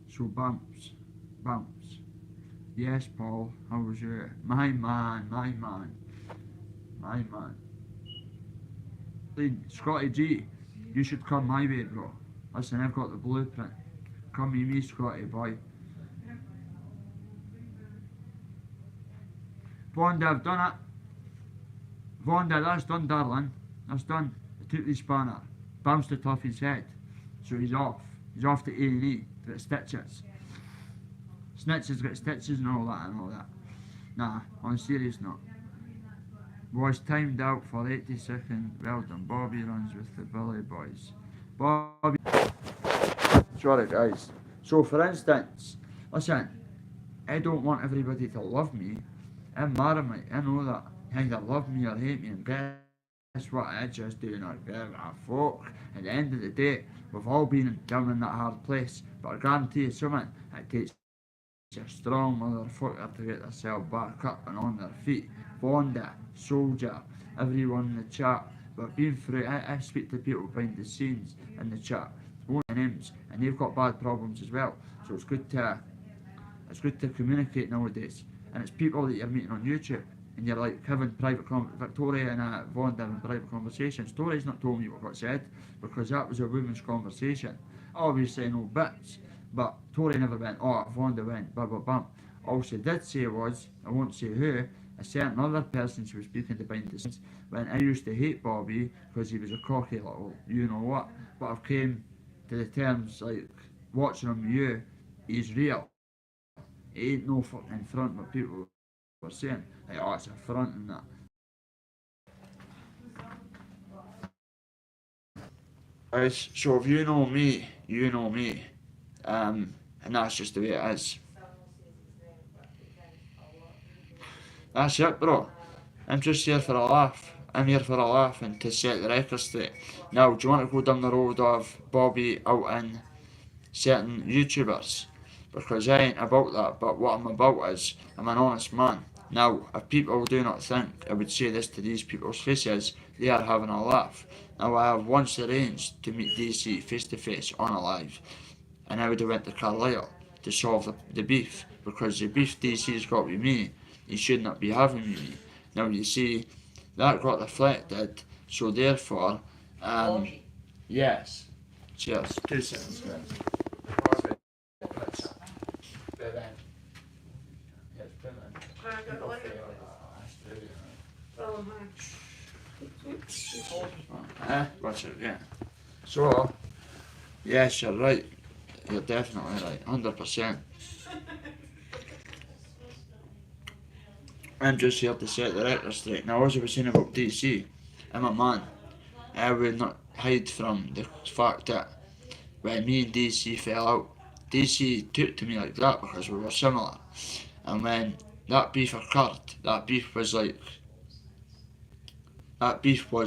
Speaker 1: So bumps. Bumps. Yes, Paul. How was your... My man. My man. My man. Scotty G, you should come my way, bro. Listen, I've got the blueprint. Come with me, Scotty boy. Vonda, I've done it. Vonda, that's done, darling. That's done. I took the spanner. bounced it off his head. So he's off. He's off to A&E to get stitches. Snitches get stitches and all that. Nah, on a serious note. Was timed out for 80 seconds. Well done. Bobby runs with the Billy Boys. Bobby. Sorry, guys. So, for instance, listen, I don't want everybody to love me. I'm Marmite. I know that. Either love me or hate me, and guess what? I just do not give a fuck. At the end of the day, we've all been down in that hard place. But I guarantee you something, it takes a strong motherfucker to get themselves back up and on their feet. Vonda, Soldier, everyone in the chat. But being through, I speak to people behind the scenes in the chat, own names, and they've got bad problems as well. So it's good to communicate nowadays. And it's people that you're meeting on YouTube, and you're like having Victoria and Vonda having private conversations. Tori's not told me what got said because that was a women's conversation. Obviously, I know bits. But Tori never went, oh, Vonda went, blah, blah, blah. All she did say was, I won't say who, a certain other person she was speaking to behind the scenes, when I used to hate Bobby because he was a cocky little you-know-what. But I've came to the terms, like, watching him, he's real. He ain't no fucking front what people were saying. Like, oh, it's a front and that. Guys, so if you know me, you know me. And that's just the way it is. That's it, bro. I'm just here for a laugh. I'm here for a laugh and to set the record straight. Now, do you want to go down the road of Bobby outing certain YouTubers? Because I ain't about that, but what I'm about is, I'm an honest man. Now, if people do not think I would say this to these people's faces, they are having a laugh. Now, I have once arranged to meet DC face to face on a live, and I would have went to Carlisle to solve the beef, because the beef DC's got with me, he should not be having with me. Now you see, that got reflected, so therefore, yes. Cheers. 2 seconds, guys. What's it, yeah. So, yes, you're right. You're definitely right, 100%. I'm just here to set the record straight. Now, as I was saying about DC, I'm a man. I would not hide from the fact that when me and DC fell out, DC took to me like that because we were similar. And when that beef occurred, that beef was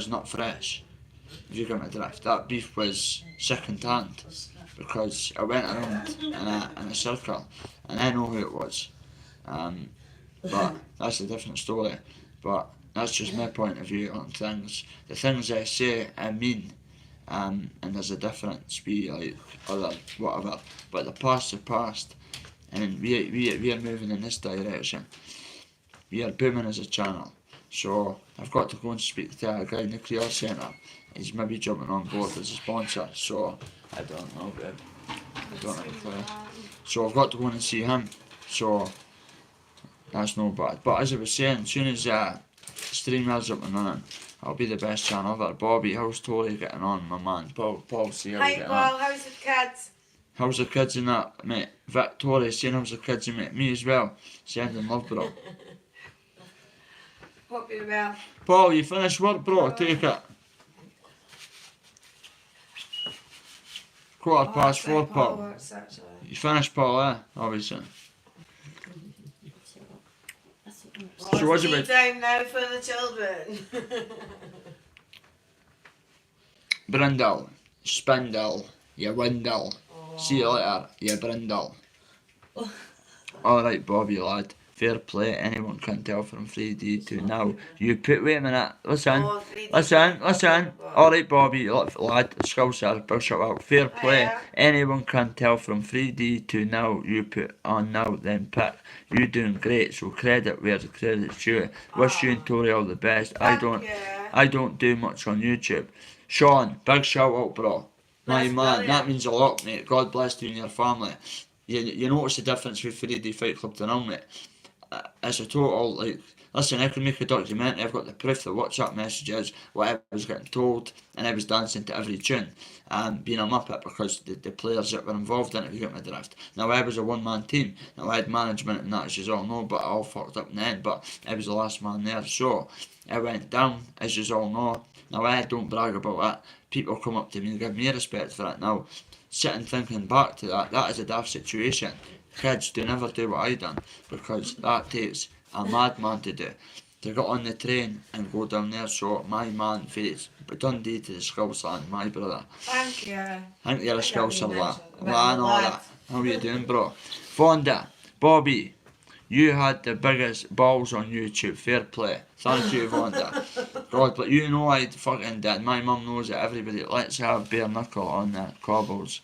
Speaker 1: not fresh. If you get my drift, that beef was second hand because I went around in a circle and I know who it was. But that's a different story. But that's just my point of view on things. The things I say, I mean, and there's a difference. Be like other whatever. But the past's the past, and we are moving in this direction. We are booming as a channel. So I've got to go and speak to a guy in the Career Centre. He's maybe jumping on board as a sponsor. So I don't know, babe. I don't have a clue. So I've got to go in and see him. So that's no bad. But as I was saying, as soon as StreamYard's up and running, I'll be the best channel ever. Bobby, how's Tori getting on, my man? Paul, see how he's getting on.
Speaker 2: Hi, how's the kids?
Speaker 1: How's the kids in that, mate? Tori, saying how's the kids in mate? Me as well. Sending love, bro.
Speaker 2: Hope you're well.
Speaker 1: Paul, you finished work, bro? Take it. 4:15, Paul.
Speaker 2: Works, actually.
Speaker 1: You finished, Paul, eh? Obviously. So what's
Speaker 2: Tea
Speaker 1: about
Speaker 2: time now for the children.
Speaker 1: Brindle, Spindle, you Windle. See you later, you Brindle. Alright, Bobby, lad. Fair play. Anyone can tell from 3D to now. You put. Wait a minute. Listen.
Speaker 2: Oh, 3D.
Speaker 1: Listen. Alright, Bobby, lad. Scousar, push it out. Fair play.
Speaker 2: Yeah.
Speaker 1: Anyone can tell from 3D to now. You put on now, then pick. You doing great. So credit where the credit's due. Wish you and Tori all the best. I don't do much on YouTube. Sean, big shout out, bro. My
Speaker 2: That's
Speaker 1: man,
Speaker 2: brilliant.
Speaker 1: that means a lot, mate. God bless you and your family. You notice the difference with 3D Fight Club to now, mate. It's a total, like, Listen, I could make a documentary. I've got the proof, the WhatsApp messages, what I was getting told, and I was dancing to every tune, being a muppet because the players that were involved in it, if you get my drift. Now, I was a one-man team. Now, I had management and that, as you all know, but I all fucked up in the end, but I was the last man there, so I went down, as you all know. Now, I don't brag about that. People come up to me and give me respect for it. Now, sitting thinking back to that, that is a daft situation. Kids do never do what I done, because that takes a madman to do. To get on the train and go down there, so my man face, but Dundee to the Skillsland, my brother.
Speaker 2: Thank you.
Speaker 1: I think you're a
Speaker 2: I
Speaker 1: Skillsland lad.
Speaker 2: mentioned
Speaker 1: Well, I know
Speaker 2: lad.
Speaker 1: that. How you doing, bro? Fonda, Bobby, you had the biggest balls on YouTube. Fair play. Thank you, Vonda. God, but you know I fucking did. My mum knows it. Everybody, let's have bare knuckle on the cobbles.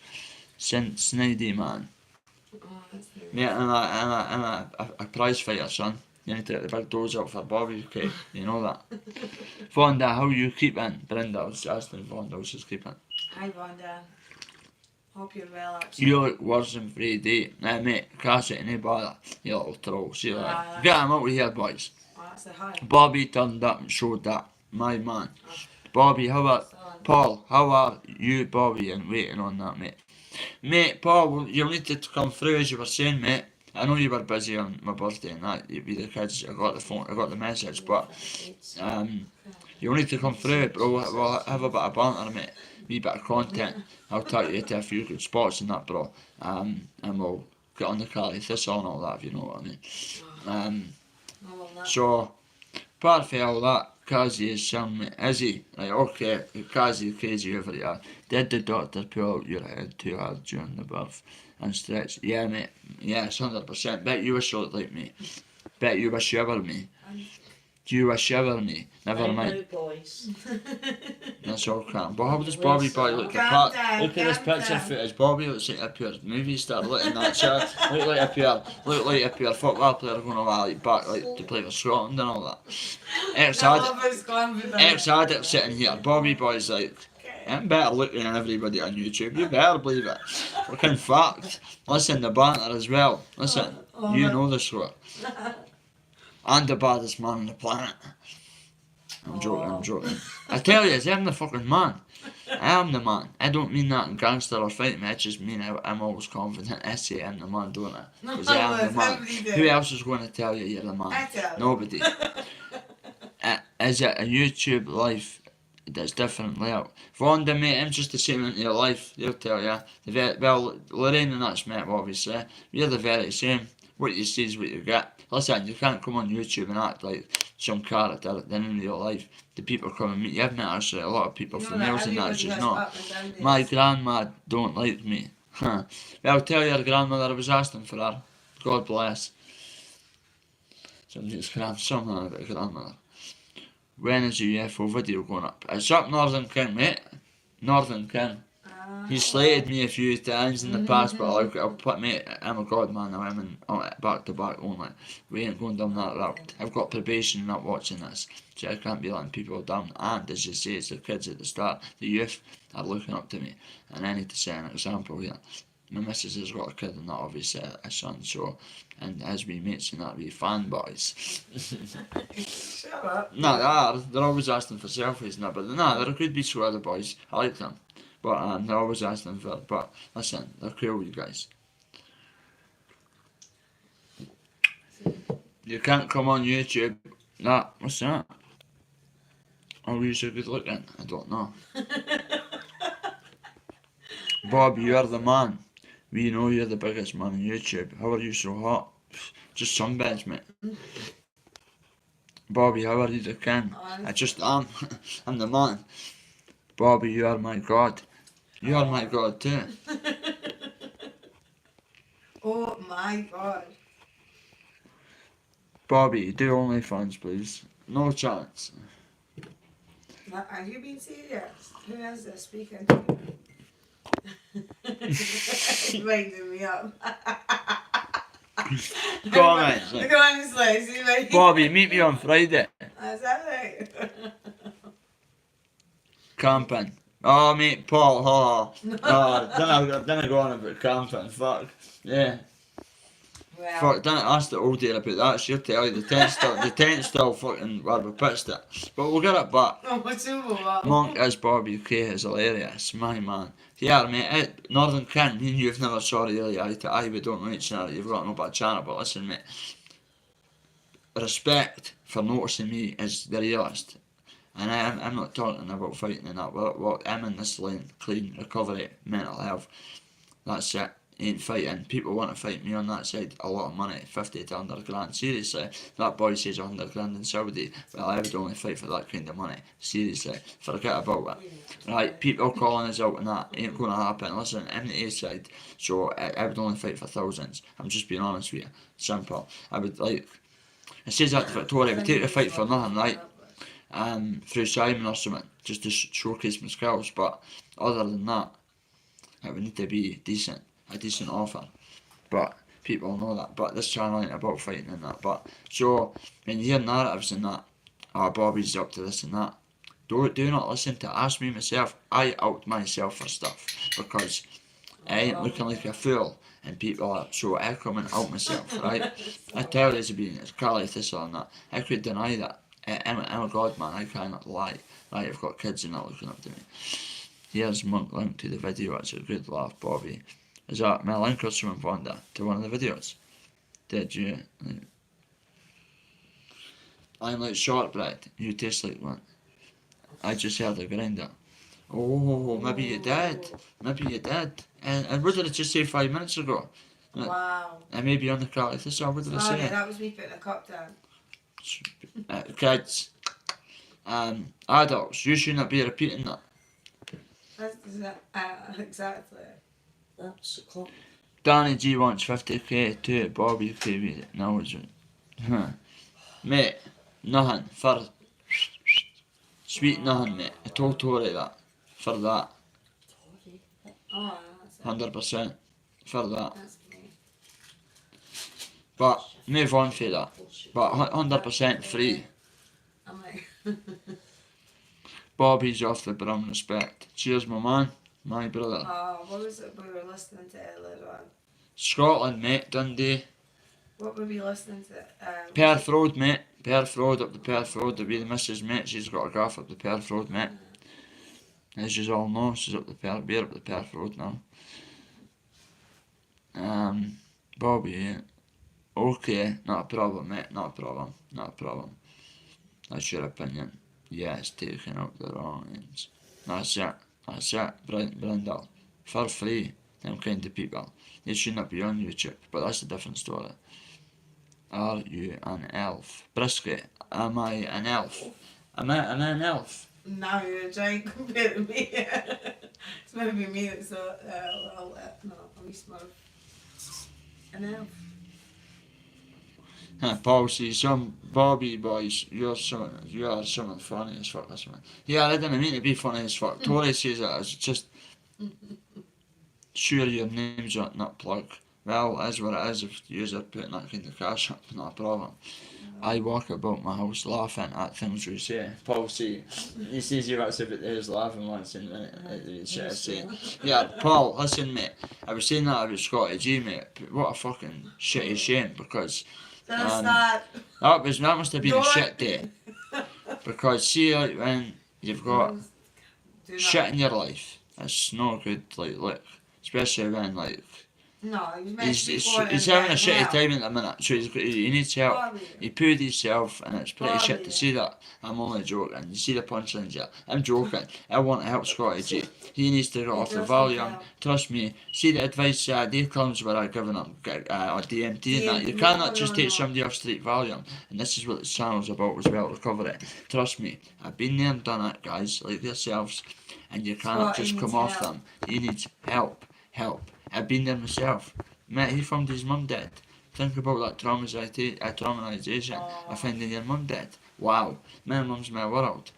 Speaker 1: Snidey, man.
Speaker 2: Oh, that's nice.
Speaker 1: Mate, I'm a prize fighter, son. You need to get the big doors out for Bobby, okay? You know that. Vonda, how you keeping? Brenda, I was asking Vonda how she's keeping.
Speaker 2: Hi, Vonda. Hope you're well, actually.
Speaker 1: You look worse than 3D. Nah, mate, crash it, no bother. You little troll. See you later.
Speaker 2: Nah.
Speaker 1: Get him out of here, boys.
Speaker 2: Oh, that's the high.
Speaker 1: Bobby turned up and showed that. My man.
Speaker 2: Oh.
Speaker 1: Bobby, how are...
Speaker 2: Son.
Speaker 1: Paul, how are you, Bobby, and waiting on that, mate? Mate, Paul, you'll need to come through, as you were saying, mate. I know you were busy on my birthday and that, you'd be the kids, I got the phone, I got the message, but you'll need to come through, bro. We'll have a bit of banter, mate. Wee bit of content. I'll take you to a few good spots and that, bro. And we'll get on the Cali Thistle and all that, if you know what I mean.
Speaker 2: I love that.
Speaker 1: So, apart from all that, Kazi is some, is he? Right, okay, Kazi, crazy over here. Did the doctor pull out your head too hard during the birth and stretch? Yeah, mate. Yes, 100%. Bet you wish you looked like me. Bet you wish you were me. Do you wish you were me? Never mind.
Speaker 3: Boys.
Speaker 1: That's all calm. But how does Bobby Boy look?
Speaker 2: Calm down,
Speaker 1: Look at this
Speaker 2: calm
Speaker 1: picture
Speaker 2: down.
Speaker 1: footage. Bobby looks like a pure movie star. Look at that shirt. Look like a pure football player going away back like to play for Scotland and all that.
Speaker 2: I love his confidence.
Speaker 1: Ex-addict sitting here. Bobby Boy's like, I'm better looking than everybody on YouTube. You better believe it. Fucking fact. Listen, the banter as well. Listen, you know the score. And the baddest man on the planet. I'm joking. I tell you, I'm the fucking man. I am the man. I don't mean that in gangster or fight me, I just mean I'm always confident. I say I'm the man, don't I? Because I am the man. Who else is going to tell you you're the man?
Speaker 2: I tell you.
Speaker 1: Nobody. Is it a YouTube life that's different layout? Vonda, mate, I'm just the same into your life, they'll tell you. Well, Lorraine and that's met, obviously. We're the very same. What you see is what you get. Listen, you can't come on YouTube and act like some character at the end of your life. The people come and meet you. I've met actually a lot of people from Wales and that, she's not. My grandma don't like me. Well, I'll tell your grandmother I was asking for her. God bless. Somebody's something about a grandmother. When is the UFO video going up? It's up Northern King, mate. Northern King. He slated me a few times in the past, but I'll put, mate, I'm a god man now, I'm in back to back only. We ain't going down that route. I've got probation not watching this, so I can't be letting people down. And as you say, it's the kids at the start, the youth are looking up to me, and I need to set an example here. My missus has got a kid and that, obviously a son, so, and as we mates and that, we fanboys.
Speaker 2: Shut up.
Speaker 1: No, they're always asking for selfies and that, but no, they're a good beach weather boys, I like them. But they're always asking for it. But listen, they're cool, you guys. You can't come on YouTube. Nah, what's that? Oh, you're so good looking. I don't know. Bob, you're the man. We know you're the biggest man on YouTube. How are you so hot? Just sunbeds, mate. Bobby, how are you the king? I just am. I'm the man. Bobby, you are my god. You are my god too.
Speaker 2: Oh my god.
Speaker 1: Bobby, do OnlyFans, please. No chance.
Speaker 2: Are you being serious? Who is this speaking? Winding me up.
Speaker 1: Comments.
Speaker 2: Go on, Slice.
Speaker 1: Bobby, meet me on Friday.
Speaker 2: Is that right?
Speaker 1: Camping. Oh, mate, Paul, oh. Then I go on about camping, fuck. Yeah.
Speaker 2: Well,
Speaker 1: Fuck, don't ask the old dear about that. She'll tell you the tent's still fucking where we pitched it. But we'll get it back.
Speaker 2: oh, what's over that?
Speaker 1: Monk as Bobby K is hilarious, my man. Yeah, mate, Northern Ken, me and you've never saw really eye to eye, we don't know each other, you've got no bad channel, but listen, mate. Respect for noticing me is the realist. And I'm not talking about fighting and that. Well, I'm in this lane, clean, recovery, mental health. That's it. Ain't fighting. People want to fight me on that side. A lot of money, 50 to 100 grand. Seriously, that boy says 100 grand in Saudi. Well, I would only fight for that kind of money. Seriously, forget about it. Right, people calling us out and that ain't going to happen. Listen, I'm the A side, so I would only fight for thousands. I'm just being honest with you. Simple. I would like. It says that to Victoria, we take the fight for nothing, right? Through Simon or something, just to showcase my skills. But other than that, it would need to be decent. A decent offer, but people know that. But this channel ain't about fighting and that. But so when you hear narratives and that, oh, Bobby's up to this and that, do not listen to. Ask me myself. I out myself for stuff because I ain't looking like a fool and people are. So I come and out myself, right? I tell you, it's Carly Thistle and that. I could deny that. I'm a god man. I cannot lie. Right? I've got kids and that looking up to me. Here's Monk link to the video. It's a good laugh, Bobby. Is that my link or something, Vonda, to one of the videos? Did you? I'm like shortbread, you taste like one. I just heard a grinder. Oh, maybe you did. Maybe you did. And what did I just say 5 minutes ago?
Speaker 2: Wow.
Speaker 1: I may be on the car like this, or what did I say?
Speaker 2: That was me putting a cup down.
Speaker 1: Kids, adults, you shouldn't be repeating that.
Speaker 2: Exactly.
Speaker 3: That's the clock.
Speaker 1: Danny G wants 50k to Bobby KB. No, it's mate, nothing for sweet nothing, mate. I told Tori that for that.
Speaker 2: Oh, that's it.
Speaker 1: 100% for that.
Speaker 2: That's me.
Speaker 1: But move on for that. But 100% free.
Speaker 2: I'm like,
Speaker 1: Bobby's off the brim, respect. Cheers, my man, my brother.
Speaker 2: oh, what was it we were listening to earlier on?
Speaker 1: Scotland, mate, Dundee.
Speaker 2: What were we listening to?
Speaker 1: Perth Road, mate. Perth Road, up the Perth Road. The way the missus, mate, she's got a gaff up the Perth Road, mate. As you all know, she's up the Perth, we're up the Perth Road now. Bobby, yeah. Okay, not a problem, mate, not a problem, not a problem. That's your opinion. Yes, taking out the wrong ends. That's it, Brindle. For free, them kind of people. They should not be on YouTube, but that's a different story. Are you an elf? Brisket, am I an elf? Am I an elf?
Speaker 2: Now you're trying to compare to me. It's maybe me that's no, a wee smurf. An elf.
Speaker 1: Paul says, some Bobby boys, you are someone funny as fuck, this man. Yeah, I didn't mean to be funny as fuck. Tori says that it's just, sure your name's not plug. Well, as what it is if you are putting that kind of cash up, not a problem. I walk about my house laughing at things you say. Paul says, he says you as if it is laughing once in a minute. Shit I say. Yeah, Paul, listen mate, I was saying that about Scotty G mate, what a fucking shitty shame because that must have been a shit day. Because see when you've got shit in your life, it's no good look, especially when
Speaker 2: No,
Speaker 1: he's having a shitty time at the minute, so he needs help. He pooed himself, and it's pretty shit to see that. I'm only joking. You see the punchlines here. I'm joking. I want to help Scotty G. He needs to get off the volume. Trust me. See the advice they comes where I giving up on DMT and that. You cannot just take somebody off street volume. And this is what this channel's about as well, recovery. Trust me. I've been there and done it, guys, like yourselves. And you cannot just come off them. He needs help. I've been there myself. Mate, he found his mum dead. Think about that traumatisation of finding your mum dead. Wow, my mum's my world.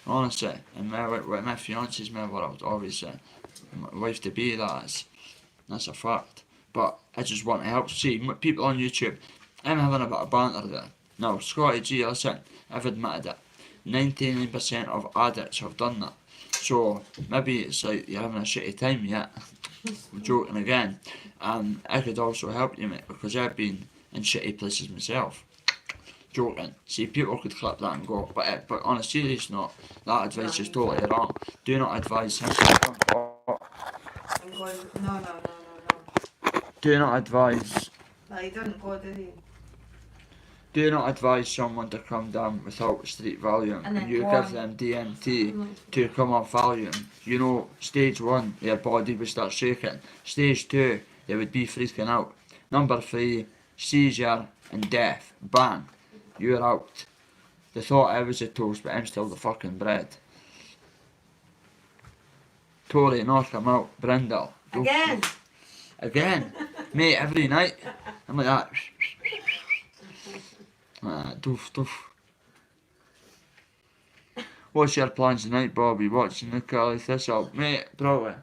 Speaker 1: Honestly, and my fiance's my world, obviously. My wife to be, that's a fact. But I just want to help see people on YouTube. I'm having a bit of banter there. Now, Scotty G, listen, I've admitted it. 99% of addicts have done that. So maybe it's like you're having a shitty time yet. I'm joking again. I could also help you, mate, because I've been in shitty places myself. Joking. See, people could clip that and go, but on a serious note, that advice is totally wrong. Do not advise him.
Speaker 2: I'm going, no.
Speaker 1: Do not advise.
Speaker 2: No, he didn't go, did he?
Speaker 1: Do not advise someone to come down without street Valium.
Speaker 2: And then
Speaker 1: You
Speaker 2: go
Speaker 1: give
Speaker 2: on.
Speaker 1: them DMT to come off Valium. You know, stage 1, your body would start shaking. Stage 2, they would be freaking out. Number 3, seizure and death. Bang. You're out. They thought I was a toast, but I'm still the fucking bread. Tory, knock him out. Brindle. Again. Mate, every night. I'm like that. Doof. What's your plans tonight, Bobby? Watching the Curly Thistle? Mate, probably.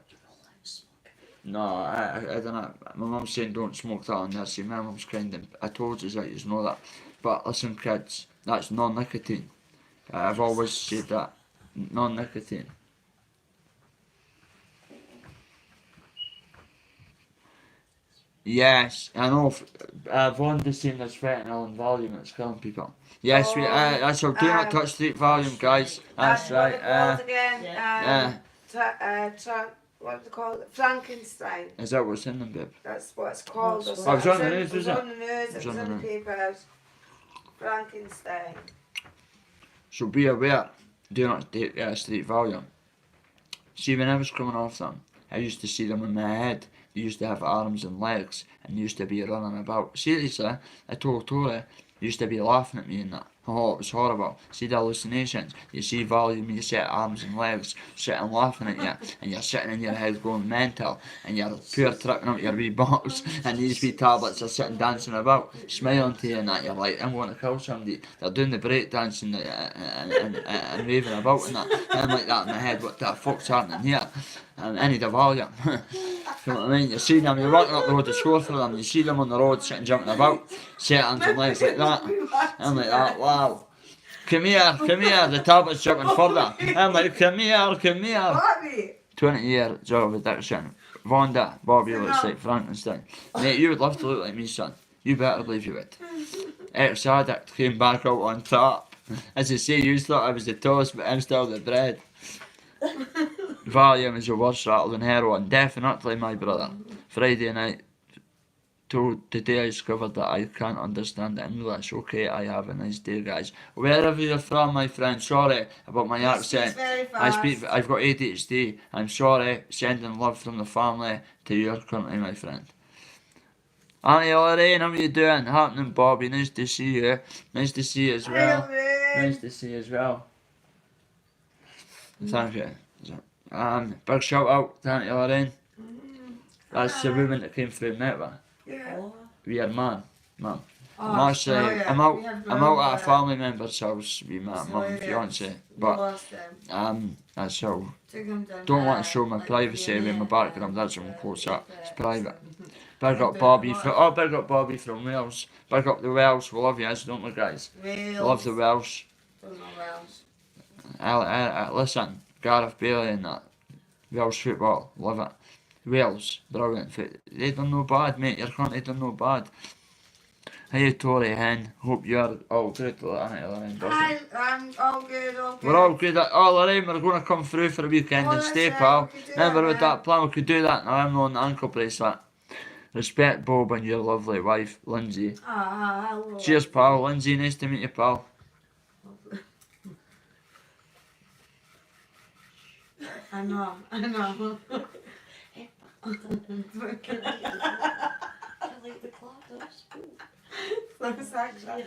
Speaker 1: No, I don't know. My mum's saying don't smoke that on there. See, my mum's kind of, I told you that, you know that. But listen, kids, that's non-nicotine. I've always said that. Non-nicotine. Yes, I know. Vonda's saying there's fentanyl and volume that's killing people. Yes, that's all. Do not touch street volume, guys. That's right.
Speaker 2: Again. What do they call it? Frankenstein.
Speaker 1: Is that what's in them, babe?
Speaker 2: That's what it's called.
Speaker 3: That's
Speaker 1: what- Oh, it was on the news,
Speaker 2: It was
Speaker 1: was it?
Speaker 2: on the news, it was in the papers. Frankenstein.
Speaker 1: So be aware. Do not take street volume. See, when I was coming off them, I used to see them in my head. They used to have arms and legs and used to be running about. Seriously, I told Tori, they used to be laughing at me and that. Oh, it was horrible. See the hallucinations. You see volume, you see arms and legs sitting laughing at you, and you're sitting in your head going mental, and you're pure tripping out your wee box, and these wee tablets are sitting dancing about, smiling to you and that. You're like, I'm going to kill somebody. They're doing the break dancing and raving about and that. And I'm like that in my head, what the fuck's happening here? And I need a volume. You know what I mean? You see them, you're walking up the road to score for them, you see them on the road sitting jumping about, set arms and legs like that. I'm like that, wow. Come here, the tablet's jumping further. I'm like, come here.
Speaker 2: Bobby!
Speaker 1: 20-year job addiction. Vonda, Bobby looks like Frankenstein. Mate, you would love to look like me, son. You better believe you would. Ex-addict came back out on top. As I say, you thought I was the toast, but I'm still the bread. Valium is a worse rattle than heroin. Definitely, my brother. Friday night. Today I discovered that I can't understand English. Okay, I have a nice day, guys. Wherever you're from, my friend, sorry about my accent. I've got ADHD. I'm sorry. Sending love from the family to your country, my friend. Auntie Lorraine, how are you doing? Happening, Bobby? Nice to see you. Nice to see you as well. Nice to see you as well. Thank you. Big shout out to Auntie Lorraine. That's the woman that came through Network.
Speaker 2: Yeah.
Speaker 1: We are man.
Speaker 2: Oh,
Speaker 1: I'm actually,
Speaker 2: yeah.
Speaker 1: I'm out
Speaker 2: We had
Speaker 1: at a
Speaker 2: one,
Speaker 1: family member's house with my mum and fiance.
Speaker 2: We
Speaker 1: But
Speaker 2: lost them.
Speaker 1: that's all.
Speaker 2: Took them down
Speaker 1: Don't want
Speaker 2: there,
Speaker 1: to show my
Speaker 2: like,
Speaker 1: privacy with my background, that's
Speaker 2: yeah,
Speaker 1: on close
Speaker 2: yeah,
Speaker 1: up. It's
Speaker 2: yeah.
Speaker 1: private. Big up Bobby from Wales. Big up the Welsh, we love you guys, don't we guys?
Speaker 2: Wales.
Speaker 1: We love the Welsh.
Speaker 2: Don't know Wales.
Speaker 1: Listen, Gareth Bailey and that. Welsh football, love it. Wales, brilliant. They done no bad, mate. Your country done no bad. Hey, Tory Hen. Hope you're all good.
Speaker 2: Hi, I'm all good.
Speaker 1: We're all good. Lorraine, we're going to come through for a weekend and stay,
Speaker 2: that's
Speaker 1: pal.
Speaker 2: right, we could do
Speaker 1: Remember
Speaker 2: that,
Speaker 1: with that plan, we could do that. Now I'm on the ankle bracelet. Respect Bob and your lovely wife, Lindsay.
Speaker 2: Hello.
Speaker 1: Cheers, pal. Lindsay, nice to meet you, pal.
Speaker 2: I know.
Speaker 3: I like the clock.
Speaker 2: That's actually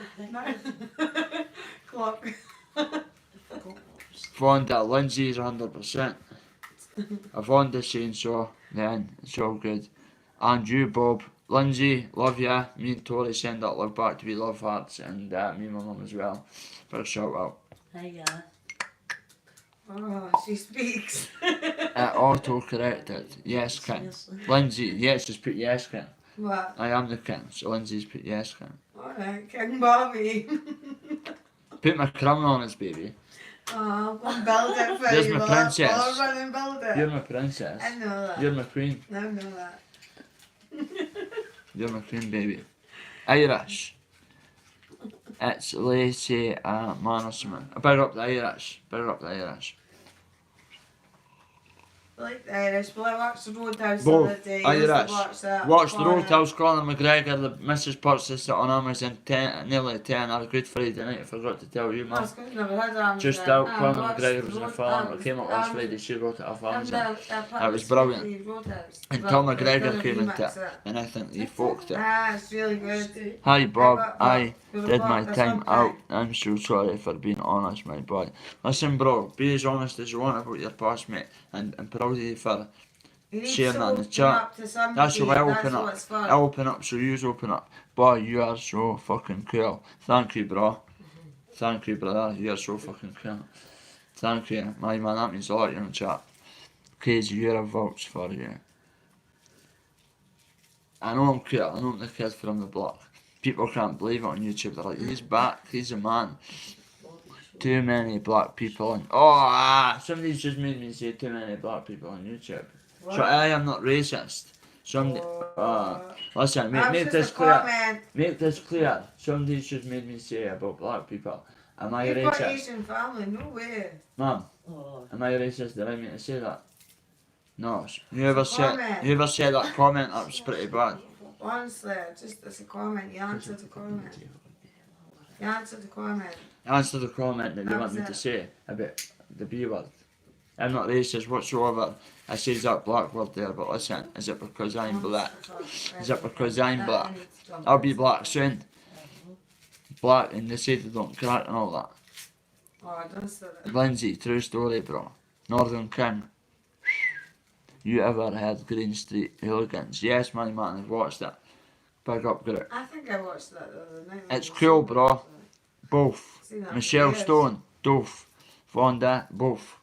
Speaker 2: clock.
Speaker 1: Vonda, Lindsay's 100%. If Vonda's saying so, then it's all good. And you, Bob. Lindsay, love ya. Me and Tori send that love back to be love hearts, and me and my mum as well. Big shout out.
Speaker 3: Hey,
Speaker 2: Oh, she speaks.
Speaker 1: Auto corrected. Yes, Ken.
Speaker 3: seriously.
Speaker 1: Lindsay, yes, just put yes, Ken.
Speaker 2: What?
Speaker 1: I am the Ken, so Lindsay's put yes, Ken.
Speaker 2: Alright, King Bobby.
Speaker 1: Put my crumb on us, baby.
Speaker 2: Oh, go and build it for
Speaker 1: There's
Speaker 2: you.
Speaker 1: my
Speaker 2: Will
Speaker 1: princess.
Speaker 2: I'll run and build it.
Speaker 1: You're my princess.
Speaker 2: I know that.
Speaker 1: You're my queen.
Speaker 2: I know that.
Speaker 1: You're my queen, baby. Irish. It's Lacey man or something. Big up the Irish. Big up the Irish.
Speaker 2: I like the Irish. Well, I watched the Roadhouse the
Speaker 1: Both
Speaker 2: other day. I used to
Speaker 1: Irish.
Speaker 2: watch that.
Speaker 1: Watch the
Speaker 2: Conor.
Speaker 1: Roadhouse, Conor McGregor, the Mrs. purchased it on Amazon, nearly 10, had a good Friday night, I forgot to tell you, man.
Speaker 2: That's good. Never heard of Amazon.
Speaker 1: Just out,
Speaker 2: I
Speaker 1: Conor
Speaker 2: watched
Speaker 1: McGregor was in a
Speaker 2: Road-
Speaker 1: film, it came out last Friday, she wrote it off Amazon.
Speaker 2: That
Speaker 1: was brilliant. And Tom McGregor came into it,
Speaker 2: it.
Speaker 1: and I think he fucked it.
Speaker 2: Ah, it's really good.
Speaker 1: Hi Bob,
Speaker 2: but-
Speaker 1: I
Speaker 2: but
Speaker 1: did
Speaker 2: what-
Speaker 1: my
Speaker 2: that's
Speaker 1: time
Speaker 2: one
Speaker 1: out.
Speaker 2: thing.
Speaker 1: I'm so sorry for being honest, my boy. Listen, bro, be as honest as you want about your past, mate, and I'm proud of you for
Speaker 2: You need
Speaker 1: sharing
Speaker 2: to
Speaker 1: that in the
Speaker 2: open
Speaker 1: chat.
Speaker 2: up to somebody.
Speaker 1: That's why I open
Speaker 2: That's
Speaker 1: up.
Speaker 2: what it's for.
Speaker 1: I open up, so you open up. Boy, you are so fucking cool. Thank you, bro. Thank you, brother. You're so fucking cool. Thank you, my man. That means a lot in the chat. Casey, you're a vouch for you. I know I'm cool. I know I'm the kid from the block. People can't believe it on YouTube. They're like, he's back. He's a man. Too many black people on. Somebody's just made me say too many black people on YouTube.
Speaker 2: What?
Speaker 1: So I am not racist. Somebody. Listen,
Speaker 2: That was
Speaker 1: make
Speaker 2: just
Speaker 1: this
Speaker 2: a
Speaker 1: clear.
Speaker 2: comment.
Speaker 1: Make this clear. Somebody's just made me say about black people. Am I
Speaker 2: You've got
Speaker 1: racist?
Speaker 2: Asian family. No way.
Speaker 1: Mum,
Speaker 3: Oh,
Speaker 1: am I racist? Did I mean to say that? No. Whoever
Speaker 2: comment.
Speaker 1: said that comment, that was pretty bad.
Speaker 2: Honestly, it's a comment. You answered the comment. You answered the comment.
Speaker 1: Answer the comment that you
Speaker 2: That
Speaker 1: want
Speaker 2: was
Speaker 1: me to
Speaker 2: it.
Speaker 1: say about the B word. I'm not racist whatsoever. I said that black word there, but listen, is it because I'm black? Is it because I'm black? I'll be black soon. Black, and they say they don't crack and all that.
Speaker 2: Oh, don't say that.
Speaker 1: Lindsay, true story, bro. Northern King. You ever heard Green Street Hooligans? Yes, my man, I've watched it. Big up, group.
Speaker 2: I think I watched that the other night.
Speaker 1: It's cool, bro. Both.
Speaker 2: Seen that for
Speaker 1: Michelle
Speaker 2: years.
Speaker 1: Stone, Doof. Vonda, both.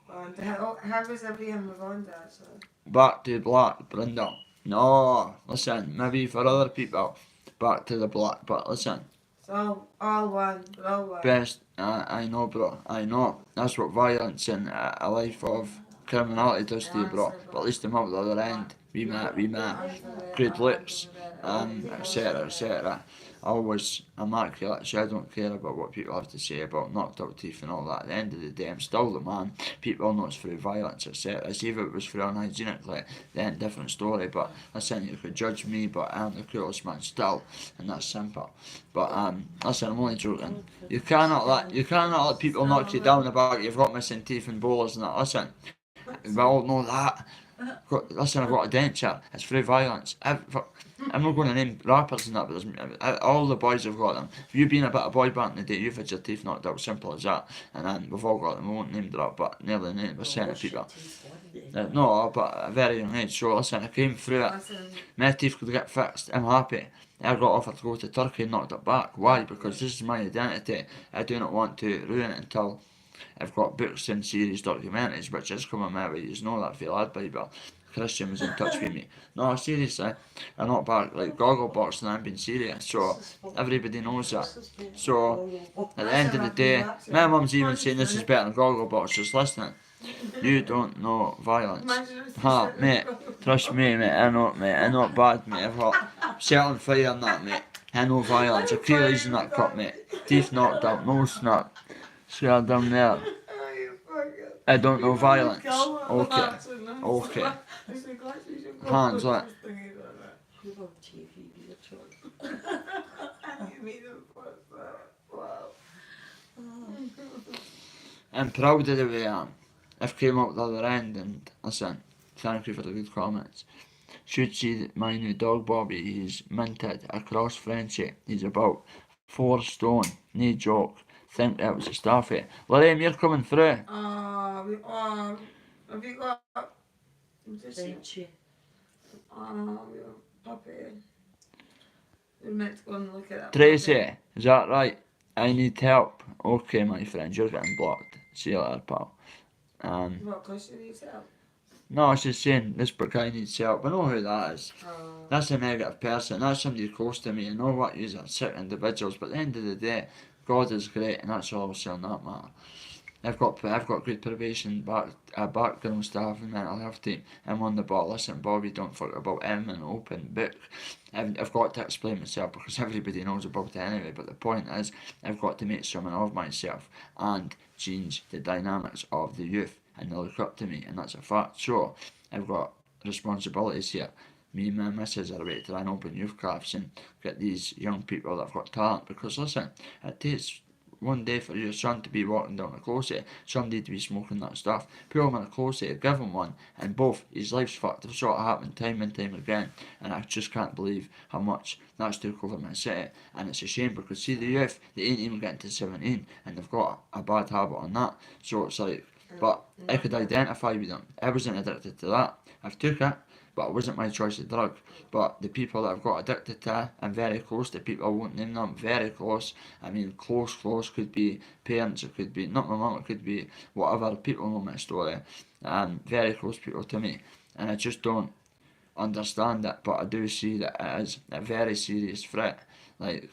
Speaker 2: Vonda. How was everything with Vonda, actually?
Speaker 1: Back to black, Brenda. No, listen, maybe for other people, back to the black, but listen.
Speaker 2: It's all one. We're all one.
Speaker 1: Best, I know, bro, I know. That's what violence and a life of criminality does to you, bro. But at least I'm out the other end. We met, good lips, etc., etc. Always immaculate, so I don't care about what people have to say about knocked out teeth and all that. At the end of the day, I'm still the man. People know it's through violence, etc. See if it was through unhygienically, then different story. But listen, you could judge me, but I'm the coolest man still, and that's simple. But listen, I'm only joking. You cannot let people knock you down about you've got missing teeth and bowlers and that. Listen, we all know that. Listen, I've got a denture. It's through violence. I'm not going to name rappers and that, but all the boys have got them. If you've been a bit of boy band today, you've had your teeth knocked out. Simple as that. And then we've all got them. I won't name drop, but nearly 90% of people. No, but at a very young age. So listen, I came through it.
Speaker 2: Listen,
Speaker 1: My teeth could get fixed. I'm happy. I got offered to go to Turkey and knocked it back. Why? Because this is my identity. I do not want to ruin it until I've got books and series documentaries, which is coming my way. You know that for Lad Bible. Christian was in touch with me. No, seriously, I'm not back like Gogglebox and I'm being serious. So everybody knows that. So at the end of the day, my mum's even saying this is better than Gogglebox. Just listening. You don't know violence.
Speaker 2: imagine if
Speaker 1: Ha, mate. Trust me, mate. I know it bad, mate. I've got set on fire and that, mate. I know violence. Achilles in that cup, mate. Teeth knocked out, no snap. Scar down there.
Speaker 2: Oh, you fucking.
Speaker 1: I don't know violence. Okay.
Speaker 2: Okay.
Speaker 1: Okay. Hands up.
Speaker 3: you're on TV, you're talking.
Speaker 1: I'm proud of the way I am. I've came up the other end and listen, thank you for the good comments. Should see my new dog Bobby, he's minted across Frenchy. He's about 4 stone, no joke. Think that was a staffy. Lorraine, you're coming through.
Speaker 2: Have you got?
Speaker 3: Frenchy.
Speaker 2: Your puppy. We're meant to go and look at that.
Speaker 1: Tracy, is that right? I need help. Okay, my friend, you're getting blocked. See you later, pal.
Speaker 2: What, because you need help?
Speaker 1: No, she's saying this guy needs help. I know who that is.
Speaker 2: Oh.
Speaker 1: That's a negative person. That's somebody close to me. I know what you are sick individuals, but at the end of the day, God is great, and that's all I'll say on that matter. I've got good probation background staff and mental health team. I'm on the ball. Listen, Bobby, don't fuck about. I'm an open book. I've got to explain myself because everybody knows about it anyway. But the point is, I've got to make something of myself and change the dynamics of the youth, and they look up to me, and that's a fact. So I've got responsibilities here. Me and my missus are about to try and open youth clubs and get these young people that have got talent. Because listen, it takes one day for your son to be walking down a closet, somebody to be smoking that stuff, put him in a closet, give him one, and both, his life's fucked. I've saw it happen time and time again, and I just can't believe how much that's took over my city. And it's a shame because see the youth, they ain't even getting to 17, and they've got a bad habit on that. So it's like, but I could identify with them. I wasn't addicted to that. I've took it, but it wasn't my choice of drug. But the people that I've got addicted to, I'm very close to people, I won't name them, very close. I mean, close could be parents, it could be, not my mum, it could be whatever, people know my story. Very close people to me. And I just don't understand it, but I do see that it is a very serious threat, like,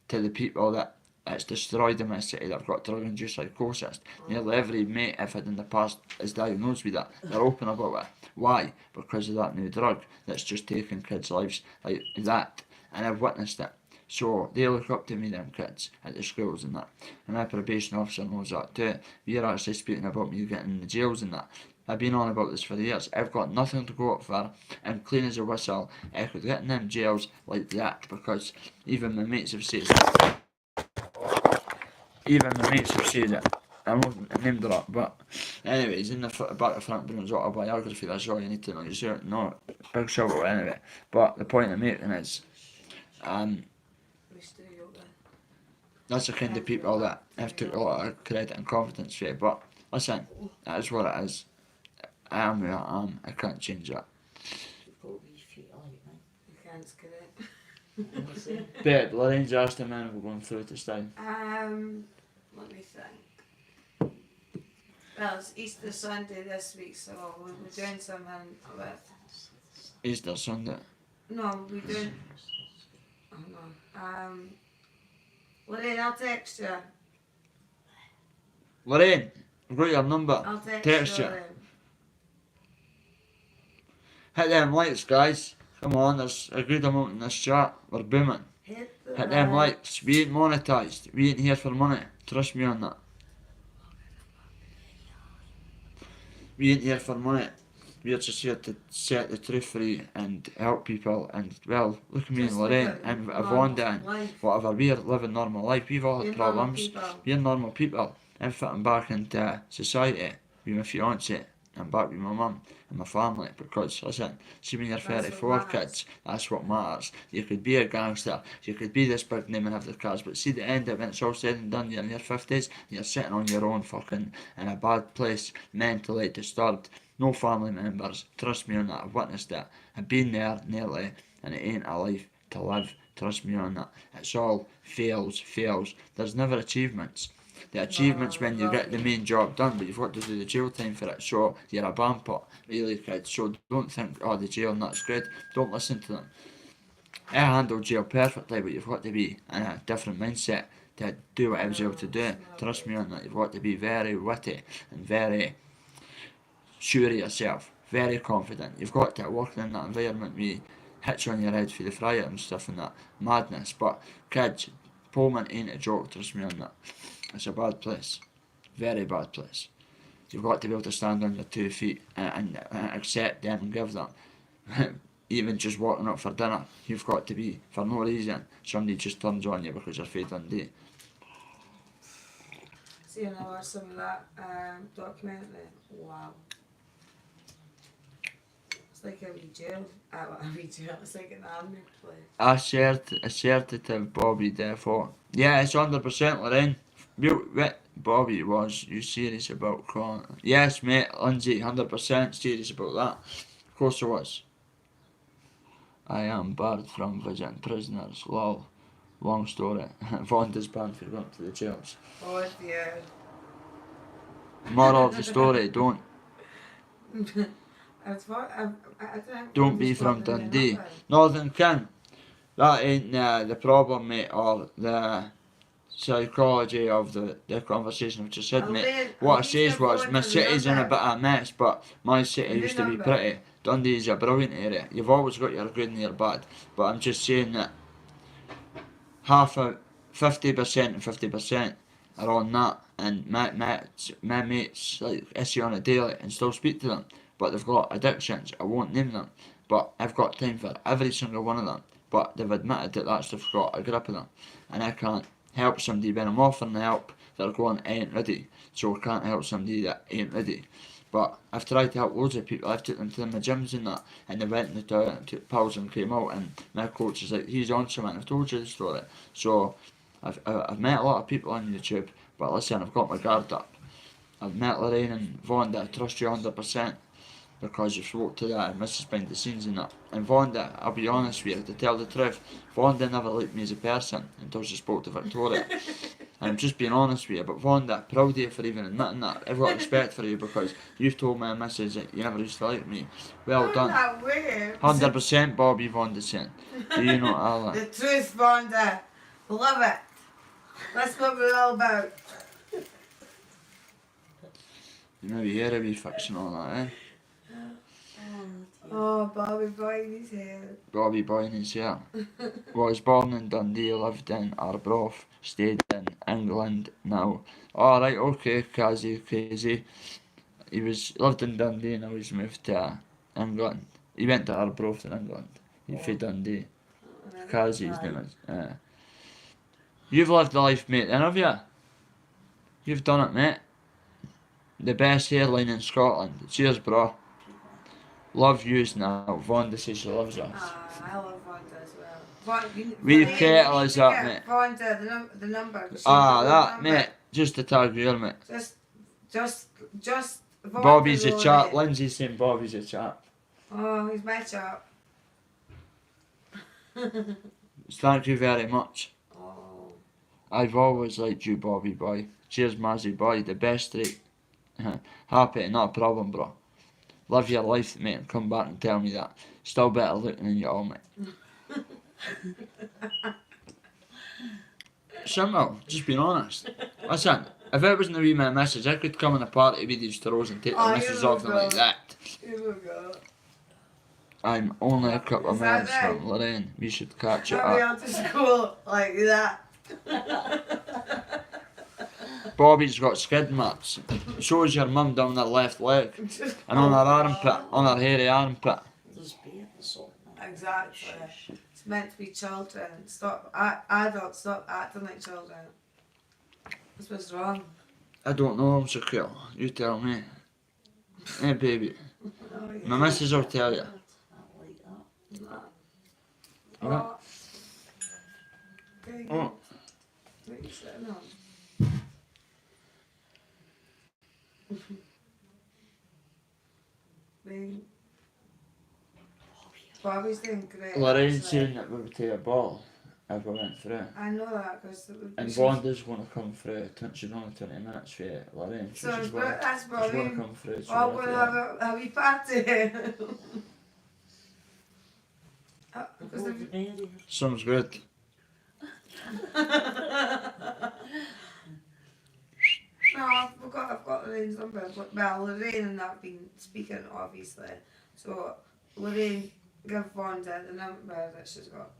Speaker 1: to the people that it's destroyed in my city that have got drug-induced psychosis. Nearly every mate I've had in the past is diagnosed with that. They're open about it. Why? Because of that new drug that's just taking kids' lives like that. And I've witnessed it. So they look up to me, them kids, at the schools and that. And my probation officer knows that too. We're actually speaking about me getting in the jails and that. I've been on about this for years. I've got nothing to go up for. I'm clean as a whistle. I could get in them jails like that because even my mates have said that. I won't name drop, but anyways, in the back of Frank Bruno's autobiography, that's all you need to know. You see it? No, big shovel anyway. But the point I'm making is, that's the kind of people that have took a lot of credit and confidence for it. But listen, that is what it is. I am who I am. I can't change that.
Speaker 2: You can't get it.
Speaker 1: Babe, Lorraine's asked the man we're going through this time.
Speaker 2: Let me think. Well, it's Easter Sunday this week, so we're doing something with.
Speaker 1: Easter Sunday.
Speaker 2: No, we're doing. Oh no. Lorraine, I'll text you.
Speaker 1: Lorraine, I've got your number.
Speaker 2: I'll
Speaker 1: Text you.
Speaker 2: Lorraine.
Speaker 1: Hit them likes, guys. Come on, there's a good amount in this chat. We're booming.
Speaker 2: Hit
Speaker 1: them likes. We ain't monetised. We ain't here for money. Trust me on that. We ain't here for money. We're just here to set the truth free and help people. And well, look at me and Lorraine and Avonda and whatever. We're living normal life. We've all had problems. We're normal people. I'm fitting back into society with my fiance. I'm back with my mum and my family because, listen, see when you're 34 kids, that's what matters. You could be a gangster, you could be this big name and have the cars, but see the end of it, when it's all said and done, you're in your 50s, you're sitting on your own fucking in a bad place, mentally disturbed, no family members. Trust me on that, I've witnessed it. I've been there nearly, and it ain't a life to live. Trust me on that. It's all fails. There's never achievements. The achievements when you get the main job done, but you've got to do the jail time for it, so you're a vampire, really, kids. So don't think, oh, the jail and that's good. Don't listen to them. I handled jail perfectly, but you've got to be in a different mindset to do what I was able to do. Trust me on that. You've got to be very witty and very sure of yourself, very confident. You've got to work in that environment with hits on your head for the fryer and stuff and that madness. But kids, Pullman ain't a joke, trust me on that. It's a bad place, very bad place. You've got to be able to stand on your 2 feet and accept them and give them. Even just walking up for dinner, you've got to be, for no reason, somebody just turns on you because you're fed on day.
Speaker 2: See, and I watched some of that documentary. Wow. It's like a wee jail. It's like an army place.
Speaker 1: I shared it to Bobby therefore. Yeah, it's 100% Lorraine. Bobby, was you serious about Cron? Yes, mate, Lindsay, 100% serious about that. Of course I was. I am barred from visiting prisoners. Lol. Long story. Vonda's banned for going to the jails.
Speaker 2: Oh dear.
Speaker 1: Moral of the story, don't be from Dundee. Northern King. That ain't the problem, mate, or the psychology of the conversation I've just had, mate.
Speaker 2: Elaine,
Speaker 1: What I
Speaker 2: need to
Speaker 1: says was,
Speaker 2: forward
Speaker 1: my
Speaker 2: to the
Speaker 1: city's in a
Speaker 2: number.
Speaker 1: bit of a mess, but my city
Speaker 2: The
Speaker 1: used to be
Speaker 2: number.
Speaker 1: pretty. Dundee's a brilliant area. You've always got your good and your bad, but I'm just saying that half of 50% and 50% are on that, and my mates like I see on a daily and still speak to them, but they've got addictions. I won't name them, but I've got time for every single one of them. But they've admitted that that's they've got a grip of them, and I can't help somebody when I'm offering the help. They're going, I ain't ready, so I can't help somebody that ain't ready. But I've tried to help loads of people. I've took them to my gyms and that, and they went in the toilet and took pills and came out. And my coach is like, he's on something. I've told you the story. So I've met a lot of people on YouTube, but listen, I've got my guard up. I've met Lorraine and Vonda. I trust you 100% because you've spoke to that and Mrs. Behind the scenes and that. And Vonda, I'll be honest with you, to tell the truth, Vonda never liked me as a person until she spoke to Victoria. And I'm just being honest with you, but Vonda, proud of you for even admitting that. I've got respect for you because you've told my missus that you never used to like me. Well done.
Speaker 2: That weird.
Speaker 1: 100% Bobby Vonda saying. Do you know Alan?
Speaker 2: The truth, Vonda. Love it. That's what we're all about.
Speaker 1: You maybe hear a wee fix and all that, eh?
Speaker 2: Oh, Bobby Boy in his head.
Speaker 1: Bobby Boy in his hair. Was born in Dundee, lived in Arbroath, stayed in England now. Alright, okay, crazy. He lived in Dundee, now he's moved to England. He went to Arbroath in England. He from Dundee. Kazi his name is. You've lived the life, mate, then have you? You've done it, mate. The best hairline in Scotland. Cheers, bro. Love yous now. Vonda says she loves us.
Speaker 2: I love Vonda as well.
Speaker 1: Wee kettle is that, mate.
Speaker 2: Vonda, the number.
Speaker 1: That,
Speaker 2: number.
Speaker 1: mate. Just to tag you, mate.
Speaker 2: Just. Vonda
Speaker 1: Bobby's a
Speaker 2: wrote
Speaker 1: chap.
Speaker 2: it.
Speaker 1: Lindsay's saying Bobby's a chap.
Speaker 2: Oh, he's my chap.
Speaker 1: Thank you very much.
Speaker 2: Oh.
Speaker 1: I've always liked you, Bobby boy. Cheers, Mazzy boy. The best street. Happy, not a problem, bro. Live your life, mate, and come back and tell me that. Still better looking than you all, mate. Simple, just being honest. Listen, if it wasn't a wee my message, I could come in a party with these throws and take the missus off them like that.
Speaker 2: Here we go.
Speaker 1: I'm only a couple of
Speaker 2: Is that
Speaker 1: miles
Speaker 2: right?
Speaker 1: from Lorraine. We should catch it
Speaker 2: I'll be
Speaker 1: up.
Speaker 2: on to school like that.
Speaker 1: Bobby's got skid marks. Shows your mum down her left leg. And on her armpit, on her hairy armpit.
Speaker 3: There's beers on that.
Speaker 2: Exactly. It's meant to be children. Stop, adults, stop acting like children. That's what's wrong.
Speaker 1: I don't know, Shaquille. You tell me. Hey, baby.
Speaker 2: Oh, yeah.
Speaker 1: My missus will tell you.
Speaker 3: I like that.
Speaker 1: What?
Speaker 2: There you
Speaker 1: Oh.
Speaker 2: go. What are you sitting on? Bobby's doing great.
Speaker 1: Lorraine's
Speaker 2: actually.
Speaker 1: saying that we would take a ball if we went through.
Speaker 2: I know that because
Speaker 1: And Vonda's going to come through. She's only 20 minutes for Lorraine.
Speaker 2: so
Speaker 1: she's going
Speaker 2: that's
Speaker 1: to
Speaker 2: brilliant.
Speaker 1: come through. So
Speaker 2: Oh,
Speaker 1: we'll
Speaker 2: we'll
Speaker 1: take
Speaker 2: have a wee party. Because
Speaker 3: Golden area.
Speaker 1: Sounds good.
Speaker 2: No, I've got Lorraine's number. Well, Lorraine and I've been speaking, obviously. So, Lorraine, give Vonda the number that she's got.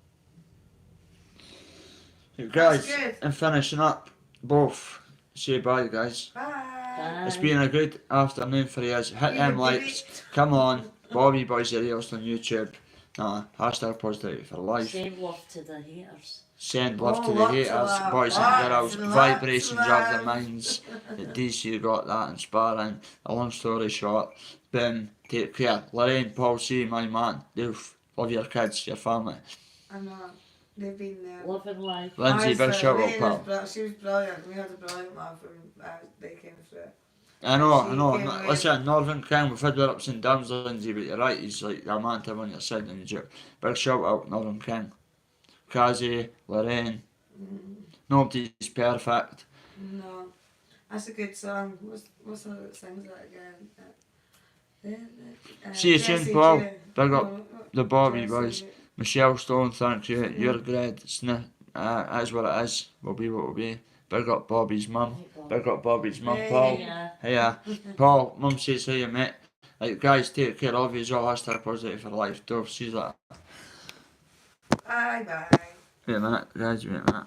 Speaker 1: You guys,
Speaker 2: That's good.
Speaker 1: and finishing up, both say bye, guys.
Speaker 2: Bye.
Speaker 1: It's been a good afternoon for you. Hit them
Speaker 2: Yeah,
Speaker 1: likes. Come on. Bobby Boys are here on YouTube. Hashtag positivity for life.
Speaker 3: Send love to the haters.
Speaker 1: Send love to the
Speaker 2: lots of
Speaker 1: haters,
Speaker 2: love.
Speaker 1: boys and
Speaker 2: Lots
Speaker 1: girls,
Speaker 2: and lots
Speaker 1: vibrations
Speaker 2: of
Speaker 1: of
Speaker 2: love.
Speaker 1: their minds. The DC got that inspiring. A long story short, boom, take care. Lorraine, Paul C, my man, Doof, love your kids, your family.
Speaker 2: I know. They've been there.
Speaker 3: Love and life.
Speaker 1: Lindsay, big
Speaker 2: Honestly,
Speaker 1: shout out,
Speaker 2: Lorraine
Speaker 1: pal.
Speaker 2: she was brilliant. We had a brilliant laugh when they came through.
Speaker 1: I know.
Speaker 2: She came
Speaker 1: No,
Speaker 2: away-
Speaker 1: listen, Northern King, we've had our ups and downs, Lindsay, but you're right, he's like a man to have on your side in the gym. Big shout out, Northern King. Kazi, Lorraine, nobody's perfect.
Speaker 2: No. That's a good song. What's the that sings that again?
Speaker 1: See you soon, Paul. Big up
Speaker 2: No,
Speaker 1: the Bobby
Speaker 2: Jesse
Speaker 1: boys.
Speaker 2: J.
Speaker 1: Michelle Stone, thank you. You're great. that's what it is. We'll be what we'll be. Big up Bobby's mum.
Speaker 3: Right, Bob.
Speaker 1: Big up Bobby's mum,
Speaker 2: Hey.
Speaker 1: Paul.
Speaker 3: Yeah.
Speaker 1: Hiya. Paul, mum says hiya, mate. Like, guys, take care of you. All hashtag positive for life. Dove, she's like,
Speaker 2: Bye bye.
Speaker 1: wait a minute, guys, wait a minute.